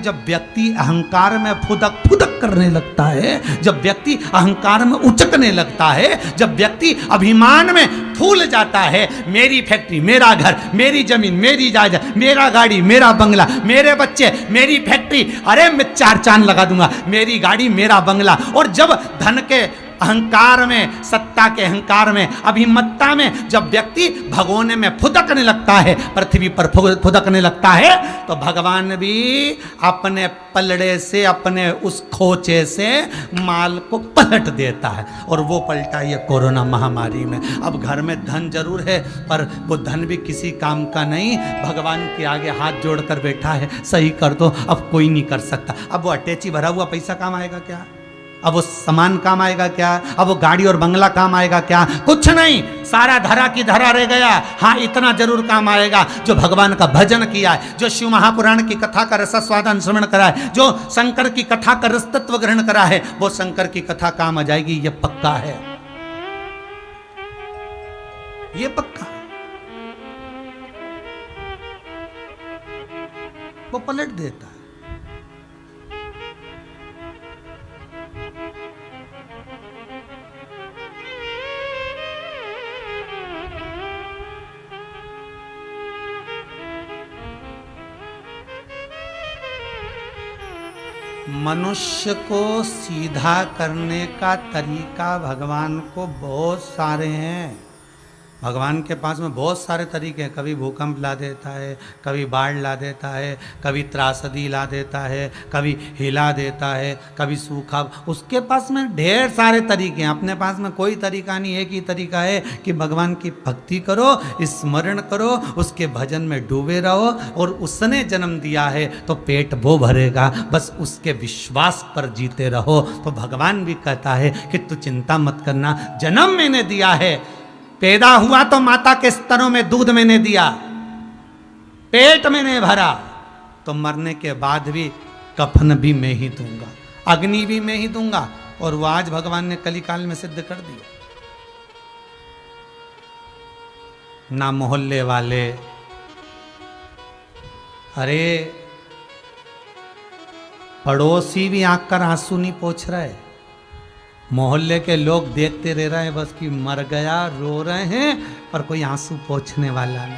जब व्यक्ति अहंकार में फुदक फुदक करने लगता है, जब व्यक्ति अहंकार में उचकने लगता है, जब व्यक्ति अभिमान में फूल जाता है, मेरी फैक्ट्री, मेरा घर, मेरी जमीन, मेरी जायदाद, मेरा गाड़ी, मेरा बंगला, मेरे बच्चे, मेरी फैक्ट्री, अरे मैं 4 चांद लगा दूंगा, मेरी गाड़ी, मेरा बंगला। और जब धन के अहंकार में, सत्ता के अहंकार में, अभिमत्ता में जब व्यक्ति भगोने में फुदकने लगता है, पृथ्वी पर फुदकने लगता है, तो भगवान भी अपने पलड़े से, अपने उस खोचे से माल को पलट देता है। और वो पलटा ये कोरोना महामारी में। अब घर में धन जरूर है, पर वो धन भी किसी काम का नहीं। भगवान के आगे हाथ जोड़कर बैठा है, सही कर दो, अब कोई नहीं कर सकता। अब वो अटैची भरा हुआ पैसा काम आएगा क्या? अब वो सामान काम आएगा क्या? अब वो गाड़ी और बंगला काम आएगा क्या? कुछ नहीं, सारा धरा की धरा रह गया। हाँ, इतना जरूर काम आएगा, जो भगवान का भजन किया है, जो शिव महापुराण की कथा का रसास्वादन श्रवण करा है, जो शंकर की कथा का रस तत्व ग्रहण करा है, वो शंकर की कथा काम आ जाएगी, ये पक्का है, ये पक्का। वो पलट देता है। मनुष्य को सीधा करने का तरीका भगवान को बहुत सारे हैं। भगवान के पास में बहुत सारे तरीके हैं। कभी भूकंप ला देता है, कभी बाढ़ ला देता है, कभी त्रासदी ला देता है, कभी हिला देता है, कभी सूखा। उसके पास में ढेर सारे तरीके हैं। अपने पास में कोई तरीका नहीं, एक ही तरीका है कि भगवान की भक्ति करो, स्मरण करो, उसके भजन में डूबे रहो। और उसने जन्म दिया है तो पेट वो भरेगा, बस उसके विश्वास पर जीते रहो। तो भगवान भी कहता है कि तू चिंता मत करना, जन्म मैंने दिया है, पैदा हुआ तो माता के स्तनों में दूध मैंने दिया, पेट मैंने भरा, तो मरने के बाद भी कफन भी मैं ही दूंगा, अग्नि भी मैं ही दूंगा। और वो आज भगवान ने कलिकाल में सिद्ध कर दिया। ना मोहल्ले वाले, अरे पड़ोसी भी आंख कर आंसू नहीं पोंछ रहे, मोहल्ले के लोग देखते रह रहे हैं बस कि मर गया, रो रहे हैं, पर कोई आंसू पोंछने वाला नहीं।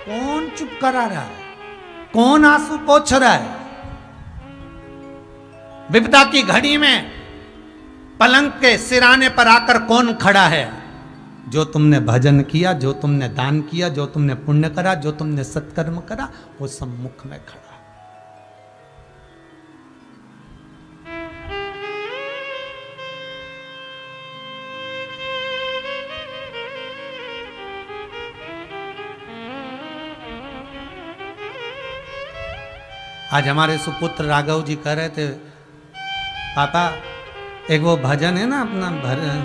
कौन चुप करा रहा है? कौन आंसू पोंछ रहा है? विपदा की घड़ी में पलंग के सिराने पर आकर कौन खड़ा है? जो तुमने भजन किया, जो तुमने दान किया, जो तुमने पुण्य करा, जो तुमने सत्कर्म करा, वो सम्मुख में खड़ा। आज हमारे सुपुत्र राघव जी कह रहे थे, पापा एक वो भजन है ना अपना,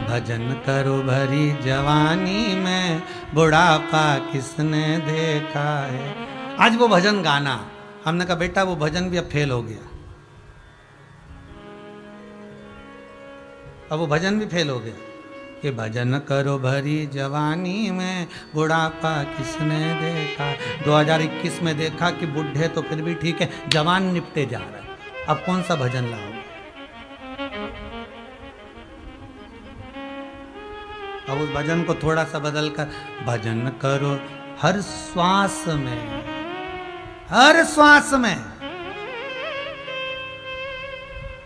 भजन करो भरी जवानी में, बुढ़ापा किसने देखा है। आज वो भजन गाना, हमने कहा बेटा वो भजन भी अब फेल हो गया, अब वो भजन भी फेल हो गया कि भजन करो भरी जवानी में, बुढ़ापा किसने देखा। 2021 में देखा कि बुढ़े तो फिर भी ठीक है, जवान निपटे जा रहे हैं, अब कौन सा भजन लाओगे? अब उस भजन को थोड़ा सा बदल कर, भजन करो हर श्वास में, हर श्वास में,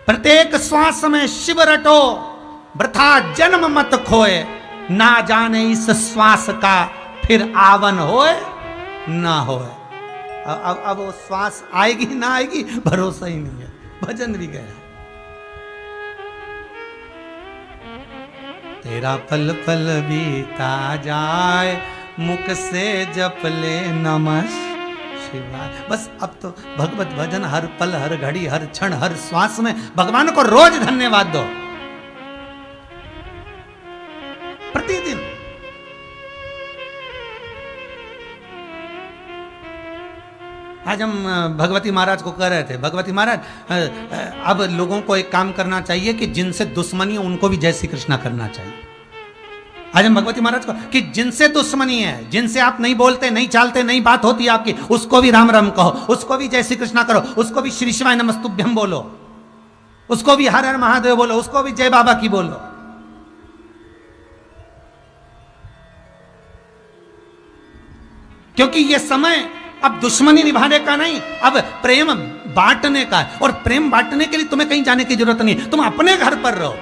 प्रत्येक श्वास में शिव रटो, वृथा जन्म मत खोए, ना जाने इस श्वास का फिर आवन होए ना होए। अब वो श्वास आएगी ना आएगी भरोसा ही नहीं है। भजन भी गया, तेरा पल पल बीता जाए, मुख से जप ले नमः शिवाय। बस अब तो भगवत भजन हर पल, हर घड़ी, हर क्षण, हर श्वास में भगवान को रोज धन्यवाद दो, प्रतिदिन। आज हम भगवती महाराज को कह रहे थे, भगवती महाराज अब लोगों को एक काम करना चाहिए कि जिनसे दुश्मनी है उनको भी जय श्री कृष्णा करना चाहिए। आज हम भगवती महाराज को कि जिनसे दुश्मनी है, जिनसे आप नहीं बोलते, नहीं चालते, नहीं बात होती आपकी, उसको भी राम राम कहो, उसको भी जय श्री कृष्णा करो, उसको भी श्री शिवाय नमस्तुभ्यम बोलो, उसको भी हर हर महादेव बोलो, उसको भी जय बाबा की बोलो। क्योंकि ये समय अब दुश्मनी निभाने का नहीं, अब प्रेम बांटने का है। और प्रेम बांटने के लिए तुम्हें कहीं जाने की जरूरत नहीं, तुम अपने घर पर रहो,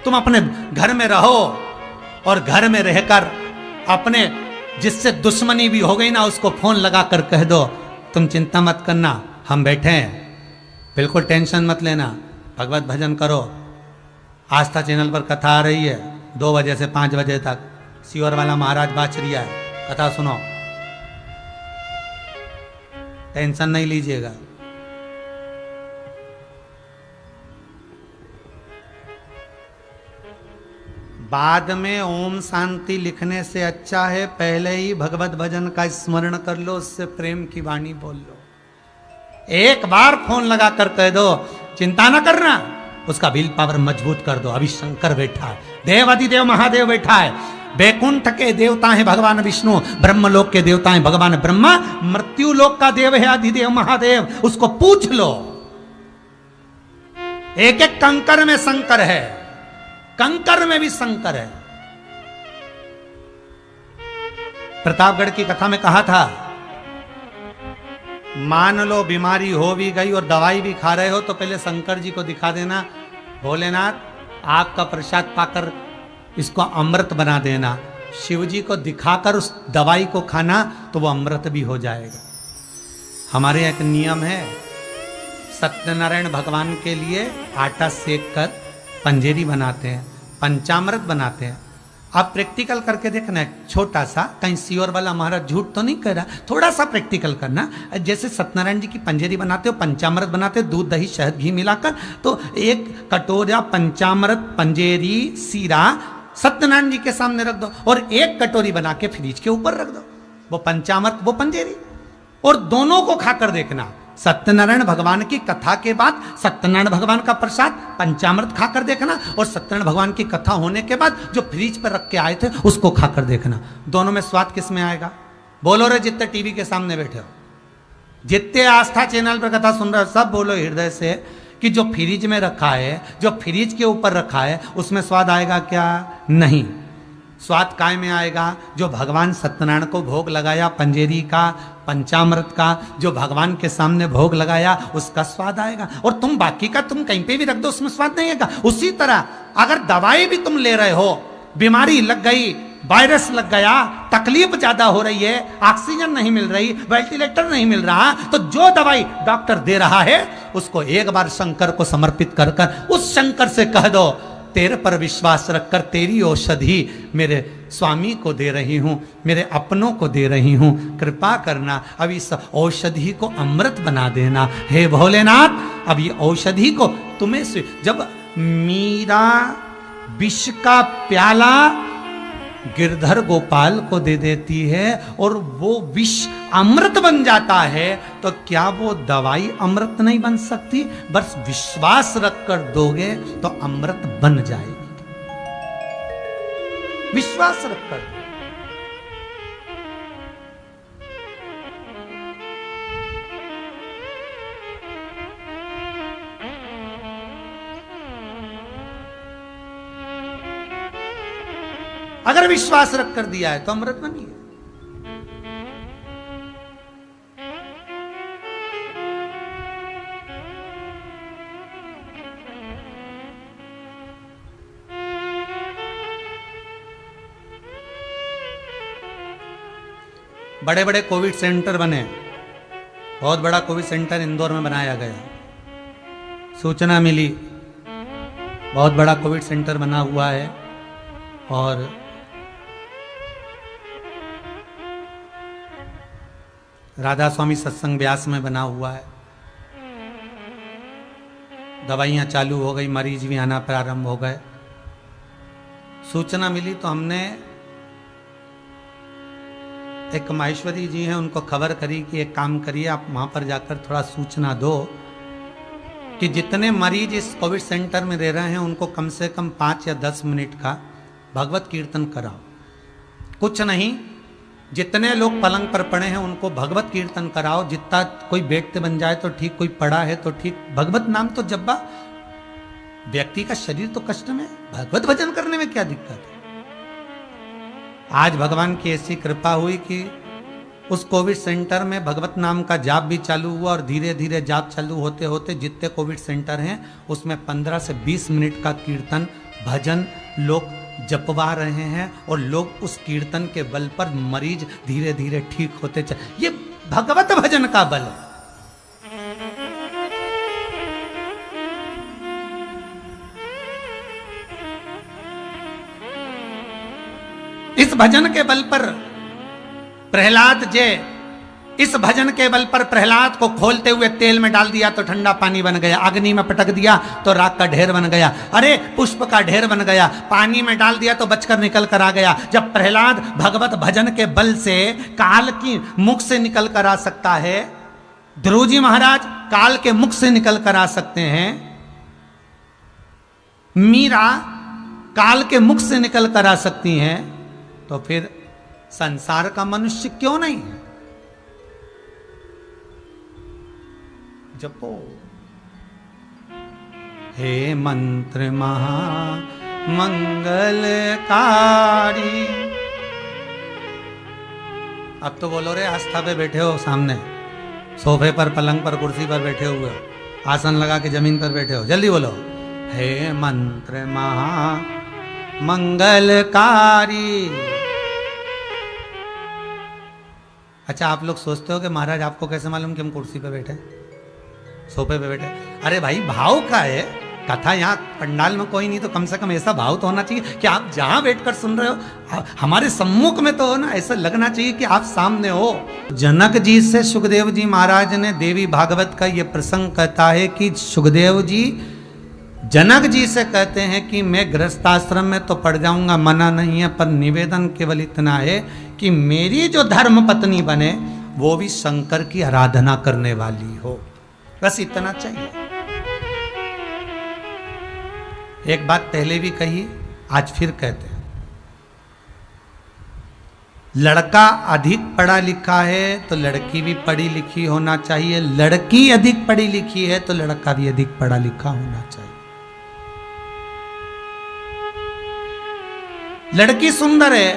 तुम अपने घर में रहो और घर में रहकर अपने जिससे दुश्मनी भी हो गई ना, उसको फोन लगा कर कह दो तुम चिंता मत करना, हम बैठे हैं, बिल्कुल टेंशन मत लेना, भगवत भजन करो। आस्था चैनल पर कथा आ रही है 2 बजे से 5 बजे तक, सीवर वाला महाराज बाचरिया है, कथा सुनो, टेंशन नहीं लीजिएगा। बाद में ओम शांति लिखने से अच्छा है पहले ही भगवत भजन का स्मरण कर लो, उससे प्रेम की वाणी बोल लो। एक बार फोन लगा कर कह दो चिंता ना करना, उसका विल पावर मजबूत कर दो। अभी शंकर बैठा है, देव अधिदेव महादेव बैठा है, बैकुंठ के देवता हैं भगवान विष्णु, ब्रह्मलोक के देवता हैं भगवान ब्रह्मा, मृत्यु लोक का देव है अधिदेव महादेव, उसको पूछ लो। एक एक कंकर में शंकर है, कंकर में भी शंकर है। प्रतापगढ़ की कथा में कहा था, मान लो बीमारी हो भी गई और दवाई भी खा रहे हो तो पहले शंकर जी को दिखा देना, भोलेनाथ आपका प्रसाद पाकर इसको अमृत बना देना। शिव जी को दिखाकर उस दवाई को खाना तो वो अमृत भी हो जाएगा। हमारे यहाँ एक नियम है, सत्यनारायण भगवान के लिए आटा सेक कर पंजेरी बनाते हैं, पंचामृत बनाते हैं। आप प्रैक्टिकल करके देखना है, छोटा सा, कहीं सीवर वाला महाराज झूठ तो नहीं कर रहा, थोड़ा सा प्रैक्टिकल करना। जैसे सत्यनारायण जी की पंजेरी बनाते हो, पंचामृत बनाते हो, दूध दही शहद घी मिलाकर, तो 1 कटोरा पंचामृत पंजेरी सीरा सत्यनारायण जी के सामने रख दो और 1 कटोरी बना के फ्रिज के ऊपर रख दो, वो पंचामृत वो पंजेरी, और दोनों को खाकर देखना। सत्यनारायण भगवान की कथा के बाद सत्यनारायण भगवान का प्रसाद पंचामृत खाकर देखना, और सत्यनारायण भगवान की कथा होने के बाद जो फ्रिज पर रख के आए थे उसको खाकर देखना। दोनों में स्वाद किस में आएगा? बोलो रे जितने टीवी के सामने बैठे हो, जितने आस्था चैनल पर कथा सुन रहे हो, सब बोलो हृदय से कि जो फ्रिज में रखा है, जो फ्रिज के ऊपर रखा है, उसमें स्वाद आएगा क्या? नहीं। स्वाद काय में आएगा? जो भगवान सत्यनारायण को भोग लगाया पंजेरी का, पंचामृत का, जो भगवान के सामने भोग लगाया, उसका स्वाद आएगा। और तुम बाकी का तुम कहीं पे भी रख दो, उसमें स्वाद नहीं आएगा। उसी तरह अगर दवाई भी तुम ले रहे हो, बीमारी लग गई, वायरस लग गया, तकलीफ ज्यादा हो रही है, ऑक्सीजन नहीं मिल रही, वेंटिलेटर नहीं मिल रहा, तो जो दवाई डॉक्टर दे रहा है उसको एक बार शंकर को समर्पित कर कर उस शंकर से कह दो तेरे पर विश्वास रखकर तेरी औषधि मेरे स्वामी को दे रही हूँ, मेरे अपनों को दे रही हूँ, कृपा करना अब इस औषधि को अमृत बना देना। हे भोलेनाथ, अब ये औषधि को तुम्हें से जब मीरा विष का प्याला गिरधर गोपाल को दे देती है और वो विष अमृत बन जाता है, तो क्या वो दवाई अमृत नहीं बन सकती? बस विश्वास रखकर दोगे तो अमृत बन जाएगी। विश्वास रखकर। अगर विश्वास रख कर दिया है तो अमृत बनी है। बड़े बड़े कोविड सेंटर बने, बहुत बड़ा कोविड सेंटर इंदौर में बनाया गया, सूचना मिली बहुत बड़ा कोविड सेंटर बना हुआ है और राधा स्वामी सत्संग व्यास में बना हुआ है। दवाइयाँ चालू हो गई, मरीज भी आना प्रारंभ हो गए। सूचना मिली तो हमने एक माहेश्वरी जी हैं, उनको खबर करी कि एक काम करिए, आप वहाँ पर जाकर थोड़ा सूचना दो कि जितने मरीज इस कोविड सेंटर में रह रहे हैं उनको कम से कम 5 या 10 मिनट का भगवत कीर्तन कराओ। कुछ नहीं, जितने लोग पलंग पर पड़े हैं उनको भगवत कीर्तन कराओ। जितना कोई व्यक्ति बन जाए तो ठीक, कोई पड़ा है तो ठीक, भगवत नाम तो जब्बा। व्यक्ति का शरीर तो कष्ट में, भगवत भजन करने में क्या दिक्कत है। आज भगवान की ऐसी कृपा हुई कि उस कोविड सेंटर में भगवत नाम का जाप भी चालू हुआ और धीरे धीरे जाप चालू होते होते जितने कोविड सेंटर हैं उसमें 15 से 20 मिनट का कीर्तन भजन लोग जपवा रहे हैं और लोग उस कीर्तन के बल पर मरीज धीरे धीरे ठीक होते चले। ये भगवत भजन का बल है। इस भजन के बल पर प्रहलाद जे, इस भजन के बल पर प्रहलाद को खोलते हुए तेल में डाल दिया तो ठंडा पानी बन गया, अग्नि में पटक दिया तो राख का ढेर बन गया, अरे पुष्प का ढेर बन गया, पानी में डाल दिया तो बचकर निकल कर आ गया। जब प्रहलाद भगवत भजन के बल से काल की मुख से निकल कर आ सकता है, ध्रुव जी महाराज काल के मुख से निकल कर आ सकते हैं, मीरा काल के मुख से निकल कर आ सकती हैं, तो फिर संसार का मनुष्य क्यों नहीं है। जपो हे मंत्र महा मंगलकारी। अब तो बोलो रे, आस्था पे बैठे हो, सामने सोफे पर, पलंग पर, कुर्सी पर बैठे हुए हो, आसन लगा के जमीन पर बैठे हो, जल्दी बोलो हे मंत्र महा मंगलकारी। अच्छा, आप लोग सोचते हो कि महाराज आपको कैसे मालूम कि हम कुर्सी पे बैठे, सोफे पे बैठे। अरे भाई, भाव का है कथा। यहाँ पंडाल में कोई नहीं तो कम से कम ऐसा भाव तो होना चाहिए कि आप जहां बैठकर सुन रहे हो हमारे सम्मुख में तो हो ना, ऐसा लगना चाहिए कि आप सामने हो। जनक जी से सुखदेव जी महाराज ने देवी भागवत का ये प्रसंग कहता है कि सुखदेव जी जनक जी से कहते हैं कि मैं गृहस्थाश्रम में तो पड़ जाऊंगा, मना नहीं है, पर निवेदन केवल इतना है कि मेरी जो धर्म पत्नी बने वो भी शंकर की आराधना करने वाली हो, बस इतना चाहिए। एक बात पहले भी कही, आज फिर कहते हैं, लड़का अधिक पढ़ा लिखा है तो लड़की भी पढ़ी लिखी होना चाहिए, लड़की अधिक पढ़ी लिखी है तो लड़का भी अधिक पढ़ा लिखा होना चाहिए। लड़की सुंदर है,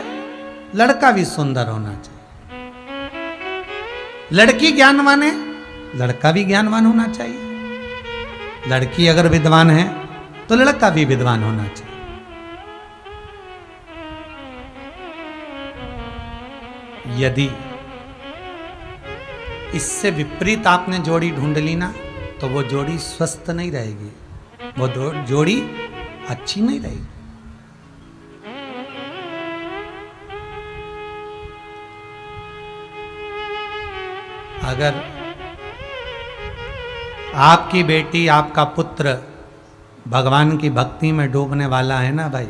लड़का भी सुंदर होना चाहिए। लड़की ज्ञानवान है, लड़का भी ज्ञानवान होना चाहिए। लड़की अगर विद्वान है तो लड़का भी विद्वान होना चाहिए। यदि इससे विपरीत आपने जोड़ी ढूंढ ली ना तो वो जोड़ी स्वस्थ नहीं रहेगी, वो जोड़ी अच्छी नहीं रहेगी। अगर आपकी बेटी, आपका पुत्र भगवान की भक्ति में डूबने वाला है ना भाई,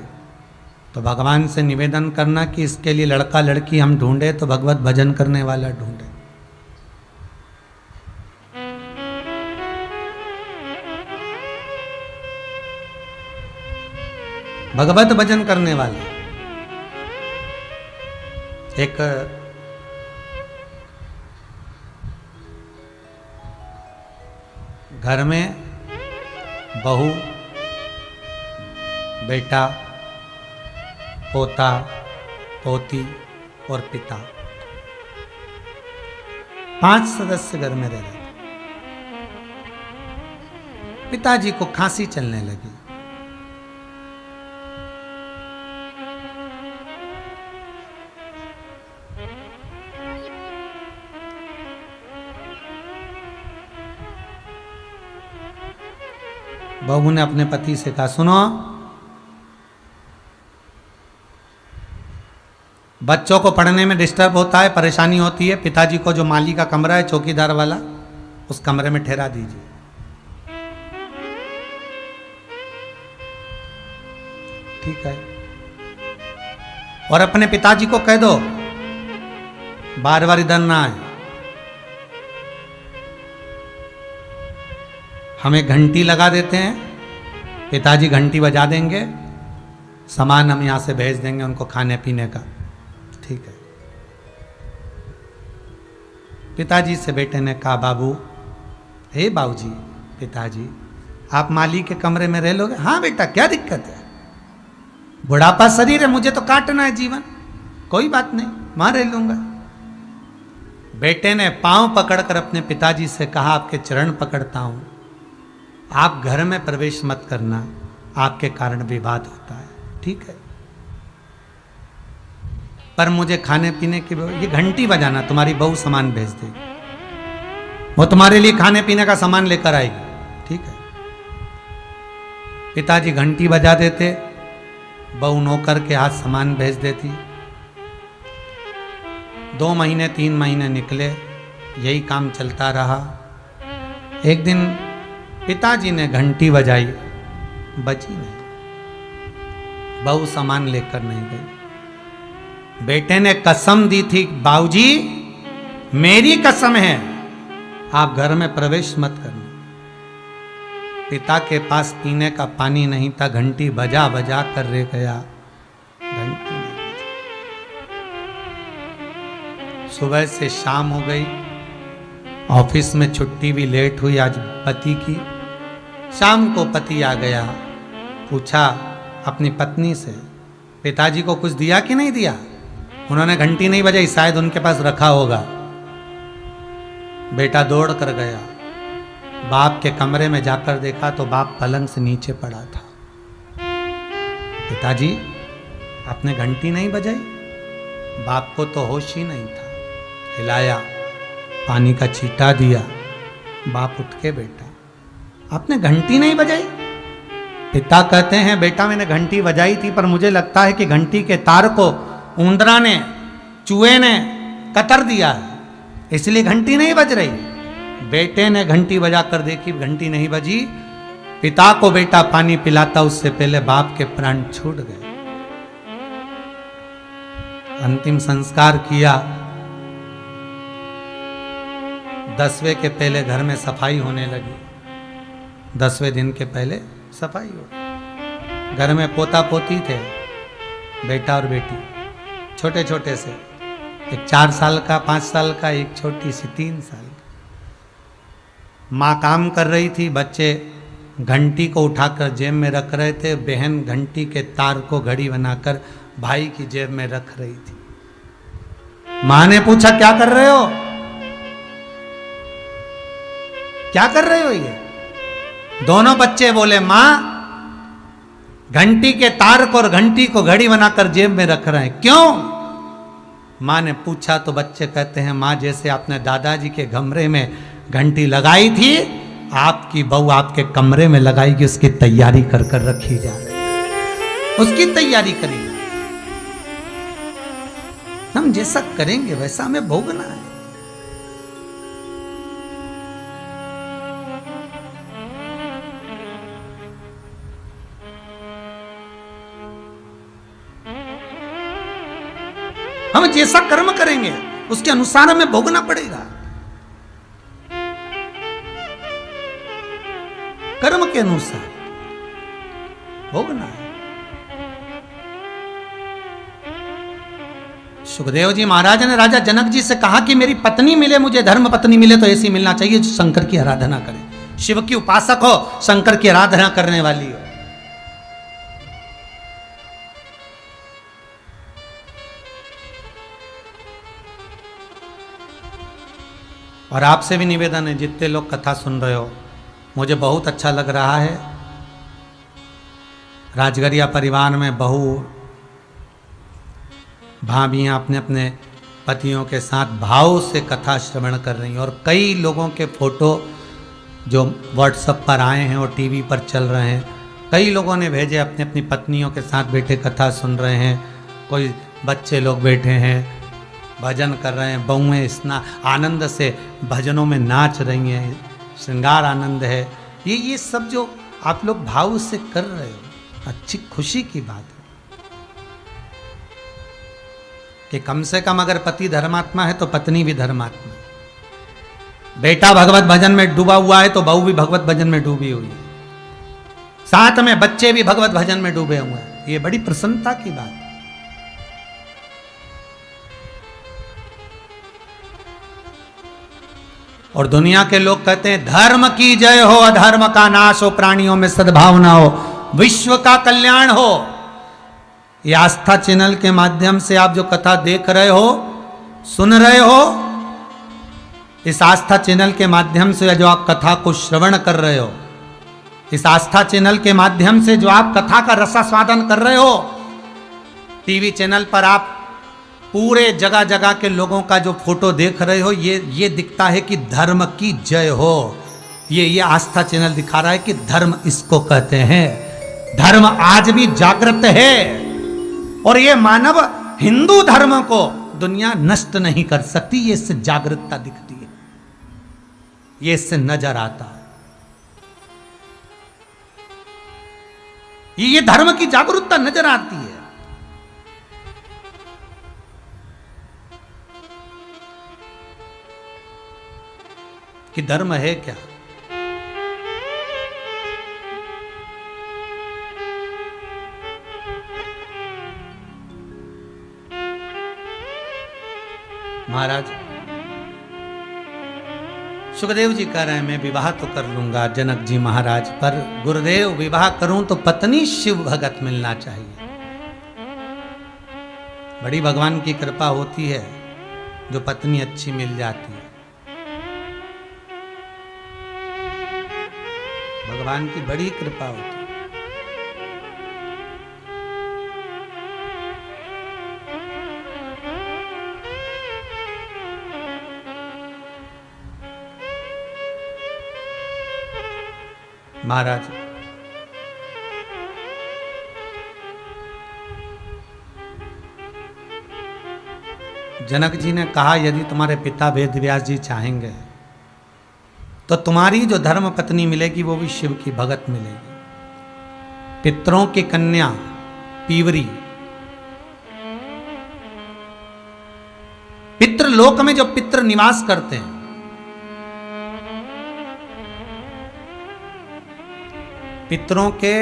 तो भगवान से निवेदन करना कि इसके लिए लड़का लड़की हम ढूंढे तो भगवत भजन करने वाला ढूंढे। भगवत भजन करने वाले। एक घर में बहू, बेटा, पोता, पोती और पिता, 5 सदस्य घर में रह रहे थे। पिताजी को खांसी चलने लगी। बहू ने अपने पति से कहा, सुनो, बच्चों को पढ़ने में डिस्टर्ब होता है, परेशानी होती है, पिताजी को जो माली का कमरा है चौकीदार वाला, उस कमरे में ठहरा दीजिए। ठीक है। और अपने पिताजी को कह दो बार बार इधर ना आए, हमें घंटी लगा देते हैं, पिताजी घंटी बजा देंगे, सामान हम यहाँ से भेज देंगे उनको खाने पीने का। ठीक है। पिताजी से बेटे ने कहा, बाबू, हे बाबूजी, पिताजी, आप माली के कमरे में रह लोगे? हाँ बेटा, क्या दिक्कत है, बुढ़ापा शरीर है, मुझे तो काटना है जीवन, कोई बात नहीं, वहां रह लूंगा। बेटे ने पांव पकड़कर अपने पिताजी से कहा, आपके चरण पकड़ता हूं, आप घर में प्रवेश मत करना, आपके कारण विवाद होता है, ठीक है, पर मुझे खाने पीने की, ये घंटी बजाना, तुम्हारी बहू सामान भेज देगी, वो तुम्हारे लिए खाने पीने का सामान लेकर आएगी, ठीक है। पिताजी घंटी बजा देते, बहू नौकर के हाथ सामान भेज देती। 2 महीने 3 महीने निकले, यही काम चलता रहा। एक दिन पिताजी ने घंटी बजाई, बजी नहीं, बहू सामान लेकर नहीं गई। बेटे ने कसम दी थी, बाबूजी मेरी कसम है, आप घर में प्रवेश मत करना। पिता के पास पीने का पानी नहीं था, घंटी बजा बजा कर रह गया, घंटी नहीं बजी। सुबह से शाम हो गई, ऑफिस में छुट्टी भी लेट हुई आज पति की। शाम को पति आ गया, पूछा अपनी पत्नी से, पिताजी को कुछ दिया कि नहीं दिया? उन्होंने घंटी नहीं बजाई, शायद उनके पास रखा होगा। बेटा दौड़ कर गया, बाप के कमरे में जाकर देखा तो बाप पलंग से नीचे पड़ा था। पिताजी, आपने घंटी नहीं बजाई? बाप को तो होश ही नहीं था। हिलाया, पानी का छींटा दिया, बाप उठ के बैठा, आपने घंटी नहीं बजाई? पिता कहते हैं, बेटा मैंने घंटी बजाई थी, पर मुझे लगता है कि घंटी के तार को ऊंदरा ने, चूहे ने कतर दिया है, इसलिए घंटी नहीं बज रही। बेटे ने घंटी बजाकर देखी, घंटी नहीं बजी। पिता को बेटा पानी पिलाता, उससे पहले बाप के प्राण छूट गए। अंतिम संस्कार किया। 10वें के पहले घर में सफाई होने लगी। 10वें दिन के पहले सफाई हो। घर में पोता पोती थे, बेटा और बेटी, छोटे छोटे से, एक 4 साल का, 5 साल का, एक छोटी सी 3 साल की। माँ काम कर रही थी, बच्चे घंटी को उठाकर जेब में रख रहे थे। बहन घंटी के तार को घड़ी बनाकर भाई की जेब में रख रही थी। माँ ने पूछा, क्या कर रहे हो, क्या कर रहे हो ये? दोनों बच्चे बोले, माँ घंटी के तार को और घंटी को घड़ी बनाकर जेब में रख रहे हैं। क्यों? माँ ने पूछा तो बच्चे कहते हैं, माँ जैसे आपने दादाजी के कमरे में घंटी लगाई थी, आपकी बहू आपके कमरे में लगाएगी, उसकी तैयारी कर कर रखी जा रही है, उसकी तैयारी करेंगे। हम जैसा करेंगे वैसा हमें भोगना है। हम जैसा कर्म करेंगे उसके अनुसार हमें भोगना पड़ेगा। कर्म के अनुसार भोगना है। सुखदेव जी महाराज ने राजा जनक जी से कहा कि मेरी पत्नी मिले मुझे, धर्म पत्नी मिले तो ऐसी मिलना चाहिए जो शंकर की आराधना करे, शिव की उपासक हो, शंकर की आराधना करने वाली हो। और आपसे भी निवेदन है, जितने लोग कथा सुन रहे हो, मुझे बहुत अच्छा लग रहा है। राजगरिया परिवार में बहू भाभियाँ अपने अपने पतियों के साथ भाव से कथा श्रवण कर रही हैं। और कई लोगों के फोटो जो व्हाट्सएप पर आए हैं और टीवी पर चल रहे हैं, कई लोगों ने भेजे, अपनी अपनी पत्नियों के साथ बैठे कथा सुन रहे हैं। कोई बच्चे लोग बैठे हैं, भजन कर रहे हैं, बहुएं इतना आनंद से भजनों में नाच रही हैं, श्रृंगार आनंद है। ये सब जो आप लोग भाव से कर रहे हो, अच्छी खुशी की बात है कि कम से कम अगर पति धर्मात्मा है तो पत्नी भी धर्मात्मा। बेटा भगवत भजन में डूबा हुआ है तो बहू भी भगवत भजन में डूबी हुई है, साथ में बच्चे भी भगवत भजन में डूबे हुए हैं। ये बड़ी प्रसन्नता की बात है। और दुनिया के लोग कहते हैं धर्म की जय हो, अधर्म का नाश हो, प्राणियों में सद्भावना हो, विश्व का कल्याण हो। ये आस्था चैनल के माध्यम से आप जो कथा देख रहे हो, सुन रहे हो, इस आस्था चैनल के माध्यम से जो आप कथा को श्रवण कर रहे हो, इस आस्था चैनल के माध्यम से जो आप कथा का रसास्वादन कर रहे हो, टीवी चैनल पर आप पूरे जगह जगह के लोगों का जो फोटो देख रहे हो, ये दिखता है कि धर्म की जय हो। ये आस्था चैनल दिखा रहा है कि धर्म इसको कहते हैं। धर्म आज भी जागृत है और ये मानव हिंदू धर्म को दुनिया नष्ट नहीं कर सकती। ये इससे जागृतता दिखती है, ये इससे नजर आता है। ये धर्म की जागरूकता नजर आती है। कि धर्म है क्या? महाराज सुखदेव जी कह रहे हैं मैं विवाह तो कर लूंगा जनक जी महाराज, पर गुरुदेव विवाह करूं तो पत्नी शिव भगत मिलना चाहिए। बड़ी भगवान की कृपा होती है जो पत्नी अच्छी मिल जाती है। भगवान की बड़ी कृपा होती है। महाराज जनक जी ने कहा यदि तुम्हारे पिता वेद व्यास जी चाहेंगे तो तुम्हारी जो धर्म पत्नी मिलेगी वो भी शिव की भगत मिलेगी। पितरों की कन्या पीवरी, पितृलोक में जो पितृ निवास करते हैं, पितरों के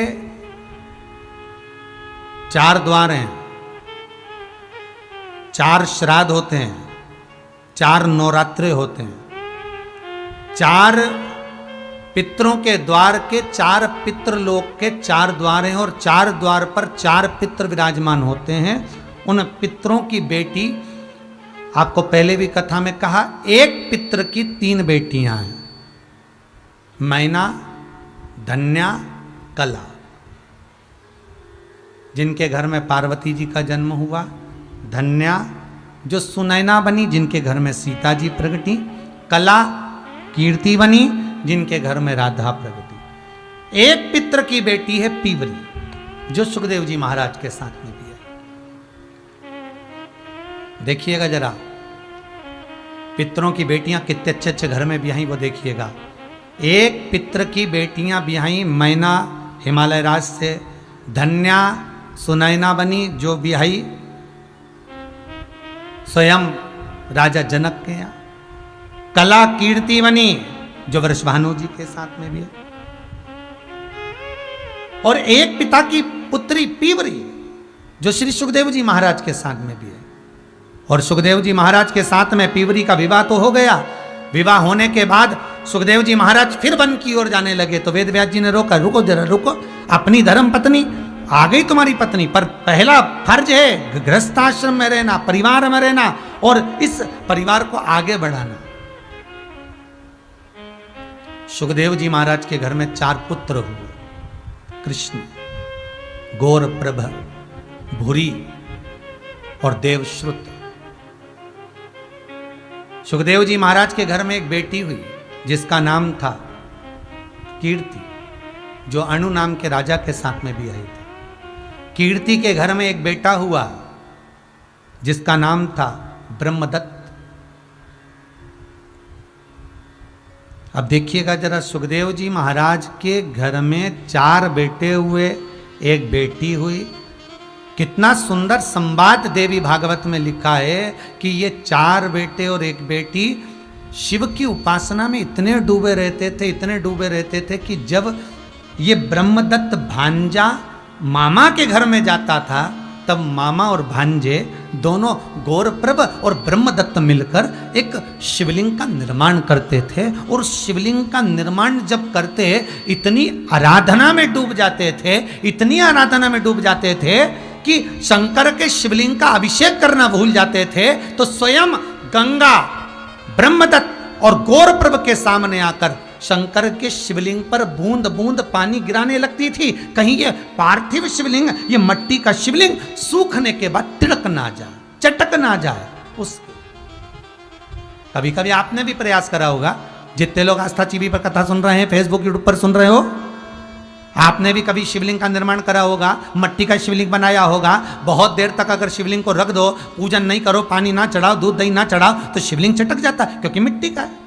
4 द्वार हैं, 4 श्राद्ध होते हैं, 4 नवरात्रे होते हैं। 4 पितरों के द्वार के 4 पितृलोक के 4 द्वार हैं और 4 द्वार पर 4 पितृ विराजमान होते हैं। उन पितरों की बेटी, आपको पहले भी कथा में कहा, एक पितृ की 3 बेटियां हैं, मैना, धन्या, कला, जिनके घर में पार्वती जी का जन्म हुआ। धन्या जो सुनैना बनी, जिनके घर में सीता जी प्रगटी। कला कीर्ति बनी, जिनके घर में राधा प्रगटी। एक पितृ की बेटी है पीवरी, जो सुखदेव जी महाराज के साथ में भी है। देखिएगा जरा, पितरों की बेटियां कितने अच्छे अच्छे घर में ब्याही, वो देखिएगा। एक पितृ की बेटियां ब्याही, मैना हिमालय राज से, धन्या सुनैना बनी जो ब्याही स्वयं राजा जनक के यहाँ। कला कीर्ति बनी जो वृषभानु जी के साथ में भी है। और एक पिता की पुत्री पीवरी जो श्री सुखदेव जी महाराज के साथ में भी है। और सुखदेव जी महाराज के साथ में पीवरी का विवाह तो हो गया। विवाह होने के बाद सुखदेव जी महाराज फिर वन की ओर जाने लगे तो वेद व्यास जी ने रोका, रुको जरा रुको, अपनी धर्म पत्नी आ गई तुम्हारी पत्नी, पर पहला फर्ज है गृहस्थाश्रम में रहना, परिवार में रहना और इस परिवार को आगे बढ़ाना। सुखदेव जी महाराज के घर में 4 पुत्र हुए, कृष्ण, गौरप्रभ, भूरी और देवश्रुत। सुखदेव जी महाराज के घर में एक बेटी हुई जिसका नाम था कीर्ति, जो अणु नाम के राजा के साथ में भी आई थी। कीर्ति के घर में एक बेटा हुआ जिसका नाम था ब्रह्मदत्त। अब देखिएगा जरा, सुखदेव जी महाराज के घर में 4 बेटे हुए, एक बेटी हुई। कितना सुंदर संवाद देवी भागवत में लिखा है कि ये 4 बेटे और एक बेटी शिव की उपासना में इतने डूबे रहते थे, इतने डूबे रहते थे कि जब ये ब्रह्मदत्त भांजा मामा के घर में जाता था तब मामा और भांजे दोनों गौरप्रभ और ब्रह्मदत्त मिलकर एक शिवलिंग का निर्माण करते थे। और शिवलिंग का निर्माण जब करते इतनी आराधना में डूब जाते थे, इतनी आराधना में डूब जाते थे कि शंकर के शिवलिंग का अभिषेक करना भूल जाते थे। तो स्वयं गंगा ब्रह्मदत्त और गौरप्रभ के सामने आकर शंकर के शिवलिंग पर बूंद बूंद पानी गिराने लगती थी। कहीं ये पार्थिव शिवलिंग, ये मट्टी का शिवलिंग सूखने के बाद तिड़क ना जाए, चटक ना जाए उस। कभी कभी आपने भी प्रयास करा होगा, जितने लोग आस्था टीवी पर कथा सुन रहे हैं, फेसबुक यूट्यूब पर सुन रहे हो, आपने भी कभी शिवलिंग का निर्माण करा होगा, मट्टी का शिवलिंग बनाया होगा। बहुत देर तक अगर शिवलिंग को रख दो, पूजन नहीं करो, पानी ना चढ़ाओ, दूध दही ना चढ़ाओ, तो शिवलिंग चटक जाता है, क्योंकि मिट्टी का है।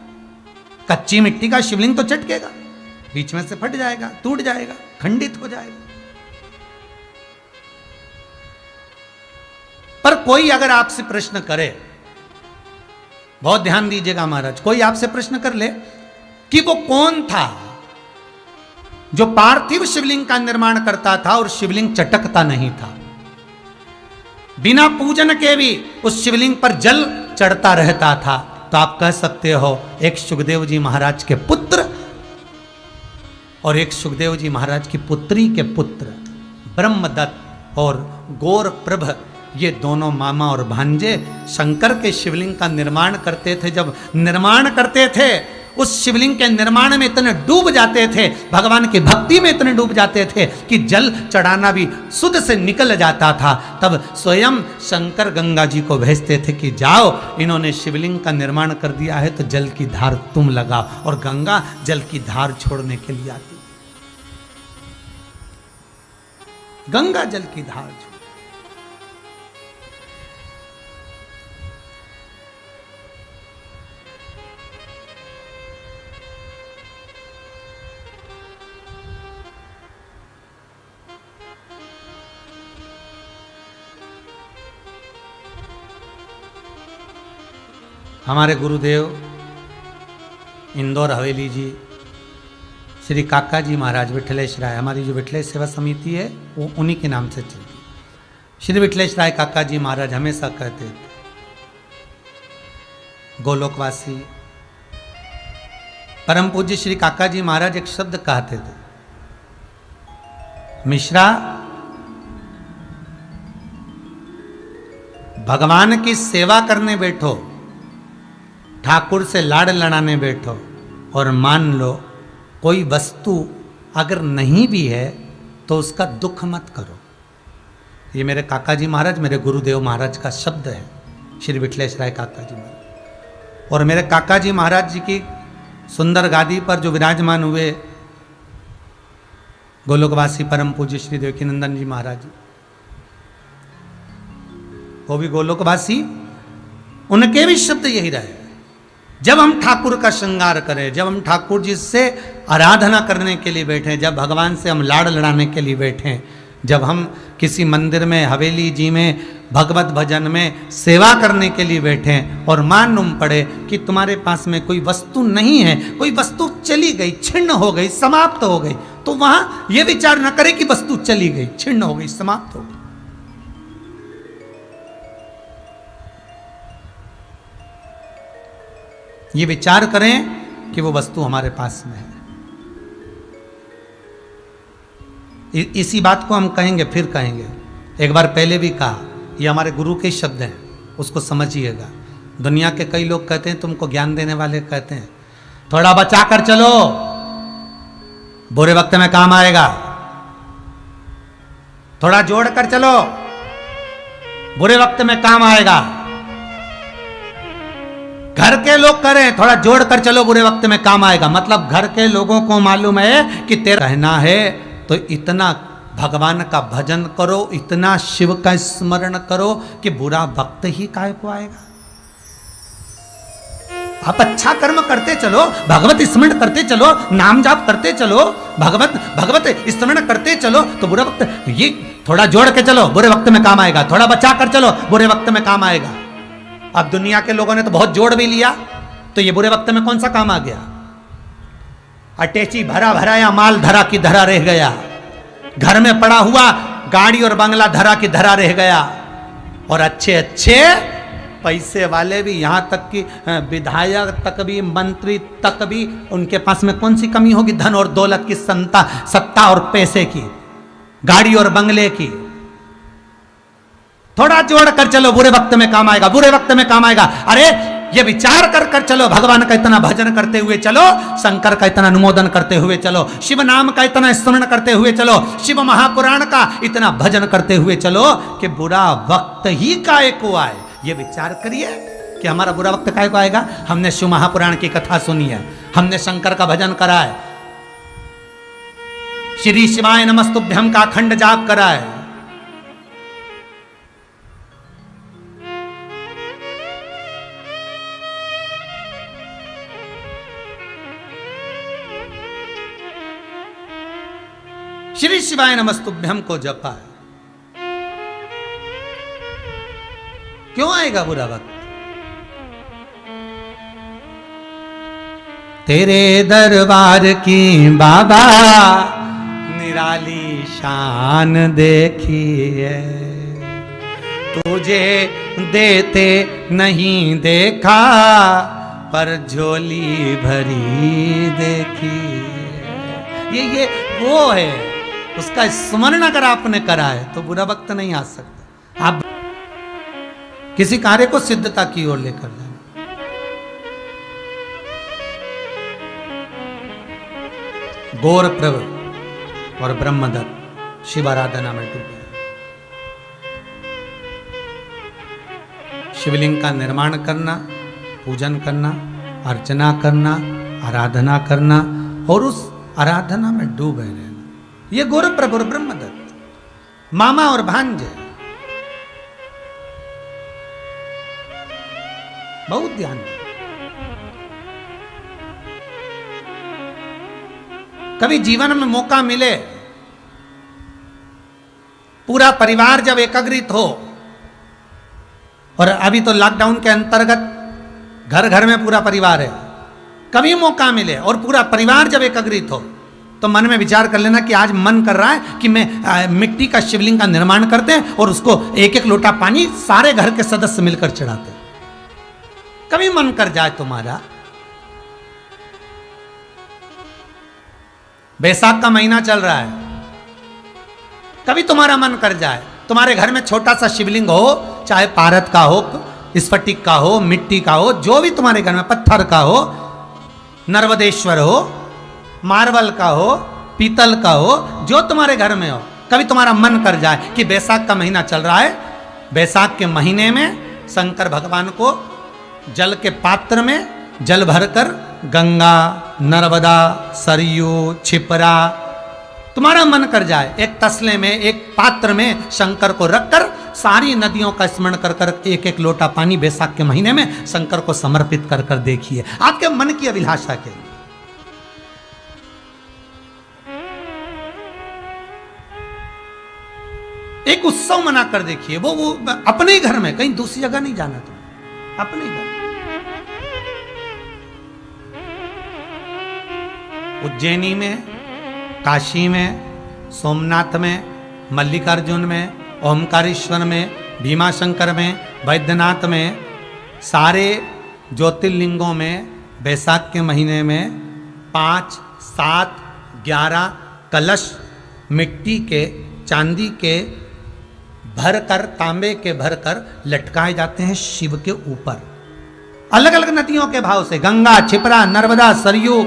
कच्ची मिट्टी का शिवलिंग तो चटकेगा, बीच में से फट जाएगा, टूट जाएगा, खंडित हो जाएगा। पर कोई अगर आपसे प्रश्न करे, बहुत ध्यान दीजिएगा महाराज, कोई आपसे प्रश्न कर ले कि वो कौन था जो पार्थिव शिवलिंग का निर्माण करता था और शिवलिंग चटकता नहीं था, बिना पूजन के भी उस शिवलिंग पर जल चढ़ता रहता था, तो आप कह सकते हो एक सुखदेव जी महाराज के पुत्र और एक सुखदेव जी महाराज की पुत्री के पुत्र ब्रह्मदत्त और गौरप्रभ, ये दोनों मामा और भांजे शंकर के शिवलिंग का निर्माण करते थे। जब निर्माण करते थे, उस शिवलिंग के निर्माण में इतने डूब जाते थे, भगवान की भक्ति में इतने डूब जाते थे कि जल चढ़ाना भी सुध से निकल जाता था। तब स्वयं शंकर गंगा जी को भेजते थे कि जाओ, इन्होंने शिवलिंग का निर्माण कर दिया है, तो जल की धार तुम लगाओ। और गंगा जल की धार छोड़ने के लिए आती, गंगा जल की धार छोड़। हमारे गुरुदेव इंदौर हवेली जी श्री काका जी महाराज विठलेश राय, हमारी जो विठलेश सेवा समिति है वो उन्हीं के नाम से चलती। श्री विठलेश राय काका जी महाराज हमेशा कहते थे, गोलोकवासी परम पूज्य श्री काका जी महाराज एक शब्द कहते थे, मिश्रा भगवान की सेवा करने बैठो, ठाकुर से लाड़ लड़ाने बैठो, और मान लो कोई वस्तु अगर नहीं भी है तो उसका दुख मत करो। ये मेरे काका जी महाराज, मेरे गुरुदेव महाराज का शब्द है, श्री विठलेश राय काका जी महाराज। और मेरे काका जी महाराज जी की सुंदर गादी पर जो विराजमान हुए गोलोकवासी परम पूज्य श्री देवकीनंदन जी महाराज जी, वो भी गोलोकवासी, उनके भी शब्द यही रहे। जब हम ठाकुर का श्रृंगार करें, जब हम ठाकुर जी से आराधना करने के लिए बैठे, जब भगवान से हम लाड़ लड़ाने के लिए बैठे, जब हम किसी मंदिर में, हवेली जी में, भगवत भजन में सेवा करने के लिए बैठे और मालूम पड़े कि तुम्हारे पास में कोई वस्तु नहीं है, कोई वस्तु चली गई, छिन्न हो गई, समाप्त हो गई, तो वहां यह विचार न करें कि वस्तु चली गई, छिन्न हो गई, समाप्त हो गई। ये विचार करें कि वो वस्तु हमारे पास में है। इसी बात को हम कहेंगे, फिर कहेंगे, एक बार पहले भी कहा, ये हमारे गुरु के शब्द हैं, उसको समझिएगा। दुनिया के कई लोग कहते हैं, तुमको ज्ञान देने वाले कहते हैं, थोड़ा बचा कर चलो, बुरे वक्त में काम आएगा, थोड़ा जोड़ कर चलो, बुरे वक्त में काम आएगा। घर के लोग करें, थोड़ा जोड़ कर चलो, बुरे वक्त में काम आएगा। मतलब घर के लोगों को मालूम है कि तेरा कहना है तो इतना भगवान का भजन करो, इतना शिव का स्मरण करो कि बुरा वक्त ही काय को आएगा। आप अच्छा कर्म करते चलो, भगवत स्मरण करते चलो, नाम जाप करते चलो, भगवत स्मरण करते चलो, तो बुरा वक्त, ये थोड़ा जोड़ के चलो, बुरे वक्त में काम आएगा, थोड़ा बचा कर चलो, बुरे वक्त में काम आएगा। अब दुनिया के लोगों ने तो बहुत जोड़ भी लिया, तो ये बुरे वक्त में कौन सा काम आ गया? अटैची भरा भराया माल धरा की धरा रह गया, घर में पड़ा हुआ गाड़ी और बंगला धरा की धरा रह गया, और अच्छे अच्छे पैसे वाले भी, यहां तक कि विधायक तक भी, मंत्री तक भी, उनके पास में कौन सी कमी होगी? धन और दौलत की, सत्ता और पैसे की, गाड़ी और बंगले की। थोड़ा जोड़ कर चलो, बुरे वक्त में काम आएगा, बुरे वक्त में काम आएगा। अरे ये विचार कर कर चलो, भगवान का इतना भजन करते हुए चलो, शंकर का इतना अनुमोदन करते हुए चलो, शिव नाम का इतना स्मरण करते हुए चलो, शिव महापुराण का इतना भजन करते हुए चलो कि बुरा वक्त ही काहे को आए। ये विचार करिए कि हमारा बुरा वक्त काहे को आएगा। हमने शिव महापुराण की कथा सुनी है, हमने शंकर का भजन करा है, श्री शिवाय नमस्तुभ्यम का अखंड जाप करा है। श्री शिवाय नमस्तुभ्यम को जपा है। क्यों आएगा बुरा वक्त? तेरे दरबार की बाबा निराली शान देखी है, तुझे देते नहीं देखा पर झोली भरी देखी है। ये वो है, उसका स्मरण अगर आपने करा है तो बुरा वक्त नहीं आ सकता। आप किसी कार्य को सिद्धता की ओर लेकर जाए। गौर प्रभु और ब्रह्मदत्त शिव आराधना में डूबे। शिवलिंग का निर्माण करना, पूजन करना, अर्चना करना, आराधना करना और उस आराधना में डूबे रहना, ये गौर प्रभु और ब्रह्मदत्त, मामा और भांजे। बहुत ध्यान। कभी जीवन में मौका मिले, पूरा परिवार जब एकत्रित हो, और अभी तो लॉकडाउन के अंतर्गत घर घर में पूरा परिवार है, कभी मौका मिले और पूरा परिवार जब एकत्रित हो तो मन में विचार कर लेना कि आज मन कर रहा है कि मैं मिट्टी का शिवलिंग का निर्माण करते हैं और उसको एक एक लोटा पानी सारे घर के सदस्य मिलकर चढ़ाते हैं। कभी मन कर जाए तुम्हारा, बैसाख का महीना चल रहा है, कभी तुम्हारा मन कर जाए, तुम्हारे घर में छोटा सा शिवलिंग हो, चाहे पारद का हो, स्फटिक का हो, मिट्टी का हो, जो भी तुम्हारे घर में, पत्थर का हो, नर्मदेश्वर हो, मार्बल का हो, पीतल का हो, जो तुम्हारे घर में हो, कभी तुम्हारा मन कर जाए कि बैसाख का महीना चल रहा है, बैसाख के महीने में शंकर भगवान को जल के पात्र में जल भरकर गंगा, नर्मदा, सरयू, छिपरा, तुम्हारा मन कर जाए एक तसले में, एक पात्र में शंकर को रखकर सारी नदियों का स्मरण कर कर एक एक लोटा पानी बैसाख के महीने में शंकर को समर्पित कर कर देखिए, आपके मन की अभिलाषा के लिए। एक उत्सव मना कर देखिए, वो अपने ही घर में, कहीं दूसरी जगह नहीं जाना, तुम अपने घर। उज्जैनी में, काशी में, सोमनाथ में, मल्लिकार्जुन में, ओमकारेश्वर में, भीमाशंकर में, वैद्यनाथ में, सारे ज्योतिर्लिंगों में बैसाख के महीने में 5, 7, 11 कलश मिट्टी के, चांदी के भरकर, तांबे के भरकर लटकाए जाते हैं शिव के ऊपर, अलग अलग नदियों के भाव से, गंगा, छिपरा, नर्मदा, सरयू,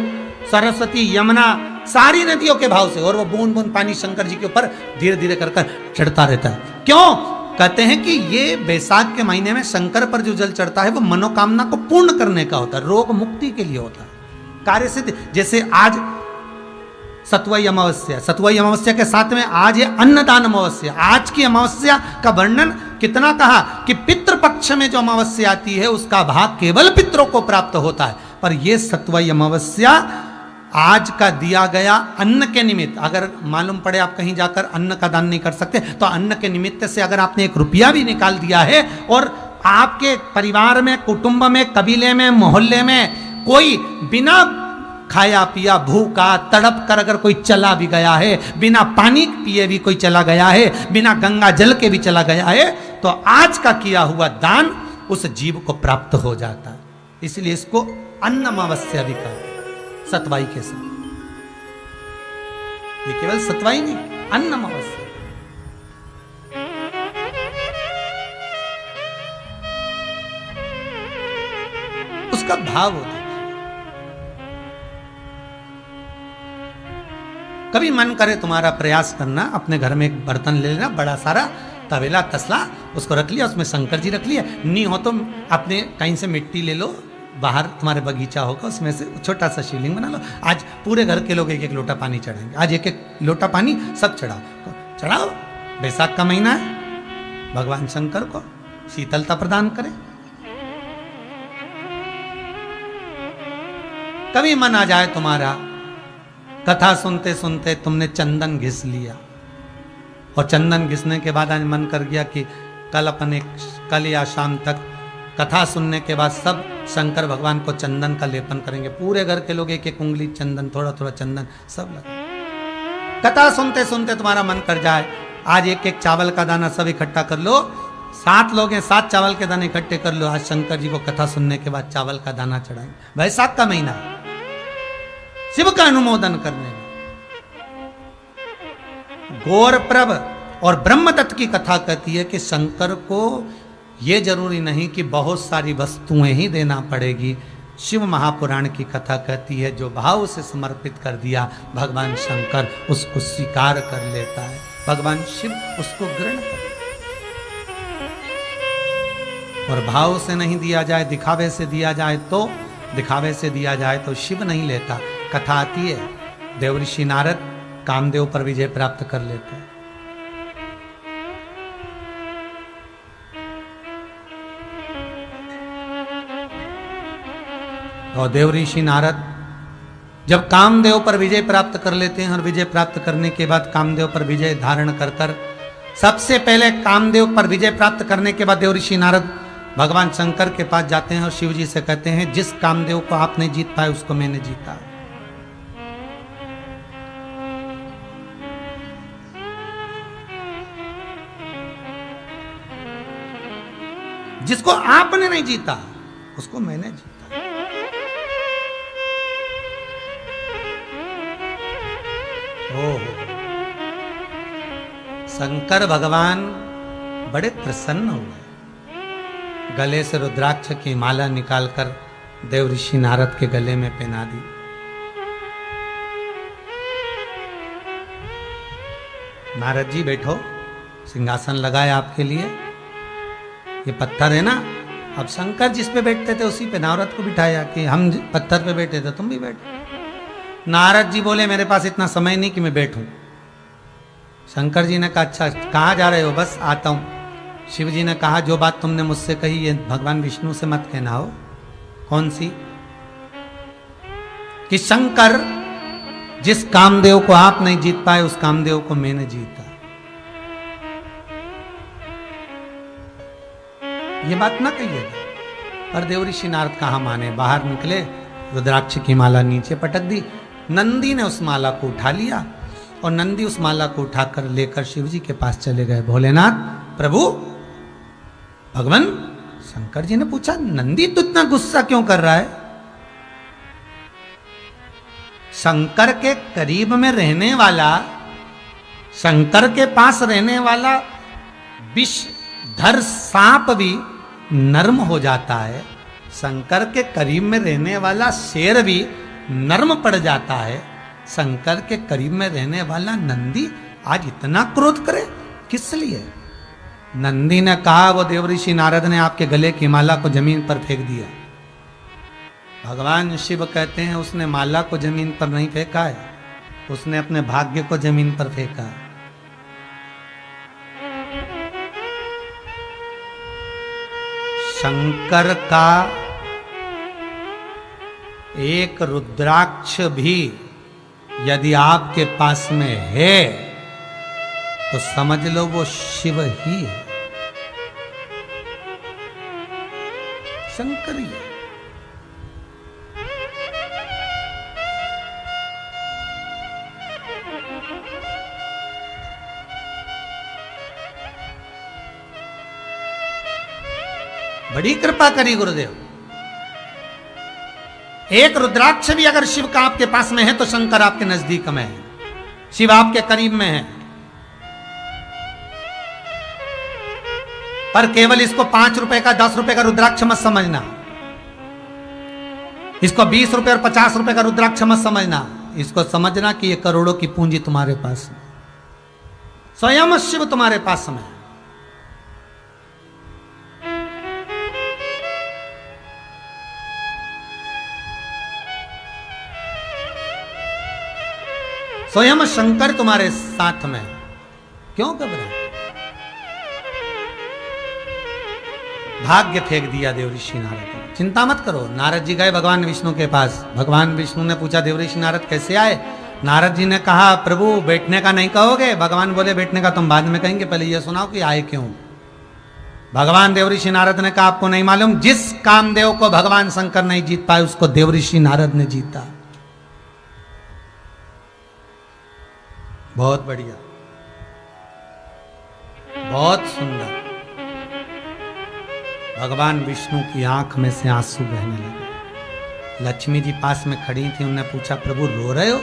सरस्वती, यमुना, सारी नदियों के भाव से, और वो बूंद बूंद पानी शंकर जी के ऊपर धीरे धीरे कर कर चढ़ता रहता है। क्यों? कहते हैं कि ये बैसाख के महीने में शंकर पर जो जल चढ़ता है वो मनोकामना को पूर्ण करने का होता है, रोग मुक्ति के लिए होता है, कार्य सिद्धि। जैसे आज सतुवई अमावस्या, सतुवई अमावस्या के साथ में आज ये अन्नदान अमावस्या। आज की अमावस्या का वर्णन कितना कहा कि पितृपक्ष में जो अमावस्या आती है उसका भाग केवल पितरों को प्राप्त होता है, पर यह सतुवई अमावस्या आज का दिया गया अन्न के निमित्त, अगर मालूम पड़े आप कहीं जाकर अन्न का दान नहीं कर सकते तो अन्न के निमित्त से अगर आपने 1 रुपया भी निकाल दिया है, और आपके परिवार में, कुटुंब में, कबीले में, मोहल्ले में कोई बिना खाया पिया भूखा तड़प कर अगर कोई चला भी गया है, बिना पानी पिए भी कोई चला गया है, बिना गंगा जल के भी चला गया है, तो आज का किया हुआ दान उस जीव को प्राप्त हो जाता है। इसलिए इसको अन्नमावस्या भी कहा, सतवाई के साथ। ये केवल सतवाई नहीं, अन्नमावस्या। उसका भाव होता है। कभी मन करे तुम्हारा प्रयास करना, अपने घर में एक बर्तन ले लेना, बड़ा सारा तवेला तसला, उसको रख लिया, उसमें शंकर जी रख लिया, नहीं हो तो अपने कहीं से मिट्टी ले लो, बाहर तुम्हारे बगीचा होगा, उसमें से छोटा सा शिवलिंग बना लो। आज पूरे घर के लोग एक एक लोटा पानी चढ़ाएंगे, आज एक एक लोटा पानी सब चढ़ाओ, चढ़ाओ। बैसाख का महीना है, भगवान शंकर को शीतलता प्रदान करे। कभी मन आ जाए तुम्हारा, कथा सुनते सुनते तुमने चंदन घिस लिया, और चंदन घिसने के बाद आज मन कर गया कि कल या शाम तक कथा सुनने के बाद सब शंकर भगवान को चंदन का लेपन करेंगे। पूरे घर के लोग एक एक उंगली चंदन, थोड़ा थोड़ा चंदन सब लगा। कथा सुनते सुनते तुम्हारा मन कर जाए, आज एक एक चावल का दाना सब इकट्ठा कर लो, 7 लोग हैं, 7 चावल के दाने इकट्ठे कर लो, आज शंकर जी को कथा सुनने के बाद चावल का दाना चढ़ाएंगे। वैशाख का महीना है, शिव का अनुमोदन करने में। गौरप्रभ और ब्रह्मदत्त की कथा कहती है कि शंकर को यह जरूरी नहीं कि बहुत सारी वस्तुएं ही देना पड़ेगी। शिव महापुराण की कथा कहती है जो भाव से समर्पित कर दिया भगवान शंकर उसको स्वीकार कर लेता है, भगवान शिव उसको ग्रहण कर लेता है। और भाव से नहीं दिया जाए, दिखावे से दिया जाए तो शिव नहीं लेता। कथा आती है देवऋषि नारद कामदेव पर विजय प्राप्त कर लेते हैं। और देवऋषि नारद जब कामदेव पर विजय प्राप्त कर लेते हैं, और विजय प्राप्त करने के बाद कामदेव पर विजय धारण कर सबसे पहले कामदेव पर विजय प्राप्त करने के बाद देवऋषि नारद भगवान शंकर के पास जाते हैं और शिव जी से कहते हैं जिस कामदेव को आप नहीं जीत पाए उसको मैंने जीता। जिसको आपने नहीं जीता उसको मैंने जीता। शंकर भगवान बड़े प्रसन्न हुए, गले से रुद्राक्ष की माला निकालकर देवऋषि नारद के गले में पहना दी। नारद जी बैठो, सिंहासन लगाया आपके लिए, ये पत्थर है ना, अब शंकर जिस पे बैठते थे उसी पे नारद को बिठाया कि हम पत्थर पे बैठे थे तुम भी बैठो। नारद जी बोले मेरे पास इतना समय नहीं कि मैं बैठूं। शंकर जी ने कहा अच्छा कहाँ जा रहे हो? बस आता हूं। शिव जी ने कहा जो बात तुमने मुझसे कही ये भगवान विष्णु से मत कहना हो। कौन सी? कि शंकर जिस कामदेव को आप नहीं जीत पाए उस कामदेव को मैंने जीता। ये बात ना कहिएगा। पर देवऋषि नारद कहाँ माने, बाहर निकले, रुद्राक्ष की माला नीचे पटक दी। नंदी ने उस माला को उठा लिया और नंदी उस माला को उठाकर लेकर शिव जी के पास चले गए। भोलेनाथ प्रभु, भगवान शंकर जी ने पूछा नंदी तो इतना गुस्सा क्यों कर रहा है? शंकर के करीब में रहने वाला, शंकर के पास रहने वाला विषधर सांप भी नर्म हो जाता है, शंकर के करीब में रहने वाला शेर भी नर्म पड़ जाता है, शंकर के करीब में रहने वाला नंदी आज इतना क्रोध करे किस लिए? नंदी ने कहा वो देवऋषि नारद ने आपके गले की माला को जमीन पर फेंक दिया। भगवान शिव कहते हैं उसने माला को जमीन पर नहीं फेंका है, उसने अपने भाग्य को जमीन पर फेंका है। शंकर का एक रुद्राक्ष भी यदि आपके पास में है तो समझ लो वो शिव ही है, शंकर ही है। बड़ी कृपा करी गुरुदेव। एक रुद्राक्ष भी अगर शिव का आपके पास में है तो शंकर आपके नजदीक में है, शिव आपके करीब में है। पर केवल इसको 5 रुपए का 10 रुपए का रुद्राक्ष मत समझना, इसको 20 रुपए और 50 रुपए का रुद्राक्ष मत समझना, इसको समझना कि ये करोड़ों की पूंजी तुम्हारे पास है, स्वयं शिव तुम्हारे पास में। स्वयं शंकर तुम्हारे साथ में, क्यों घबराए? भाग्य फेंक दिया देवऋषि नारद ने। चिंता मत करो। नारद जी गए भगवान विष्णु के पास। भगवान विष्णु ने पूछा देवऋषि नारद कैसे आए? नारद जी ने कहा प्रभु बैठने का नहीं कहोगे? भगवान बोले बैठने का तुम बाद में कहेंगे, पहले ये सुनाओ कि आए क्यों। भगवान देवऋषि नारद ने कहा आपको नहीं मालूम, जिस कामदेव को भगवान शंकर नहीं जीत पाए उसको देवऋषि नारद ने जीता। बहुत बढ़िया, बहुत सुंदर। भगवान विष्णु की आंख में से आंसू बहने लगे। लक्ष्मी जी पास में खड़ी थी, उन्होंने पूछा प्रभु रो रहे हो?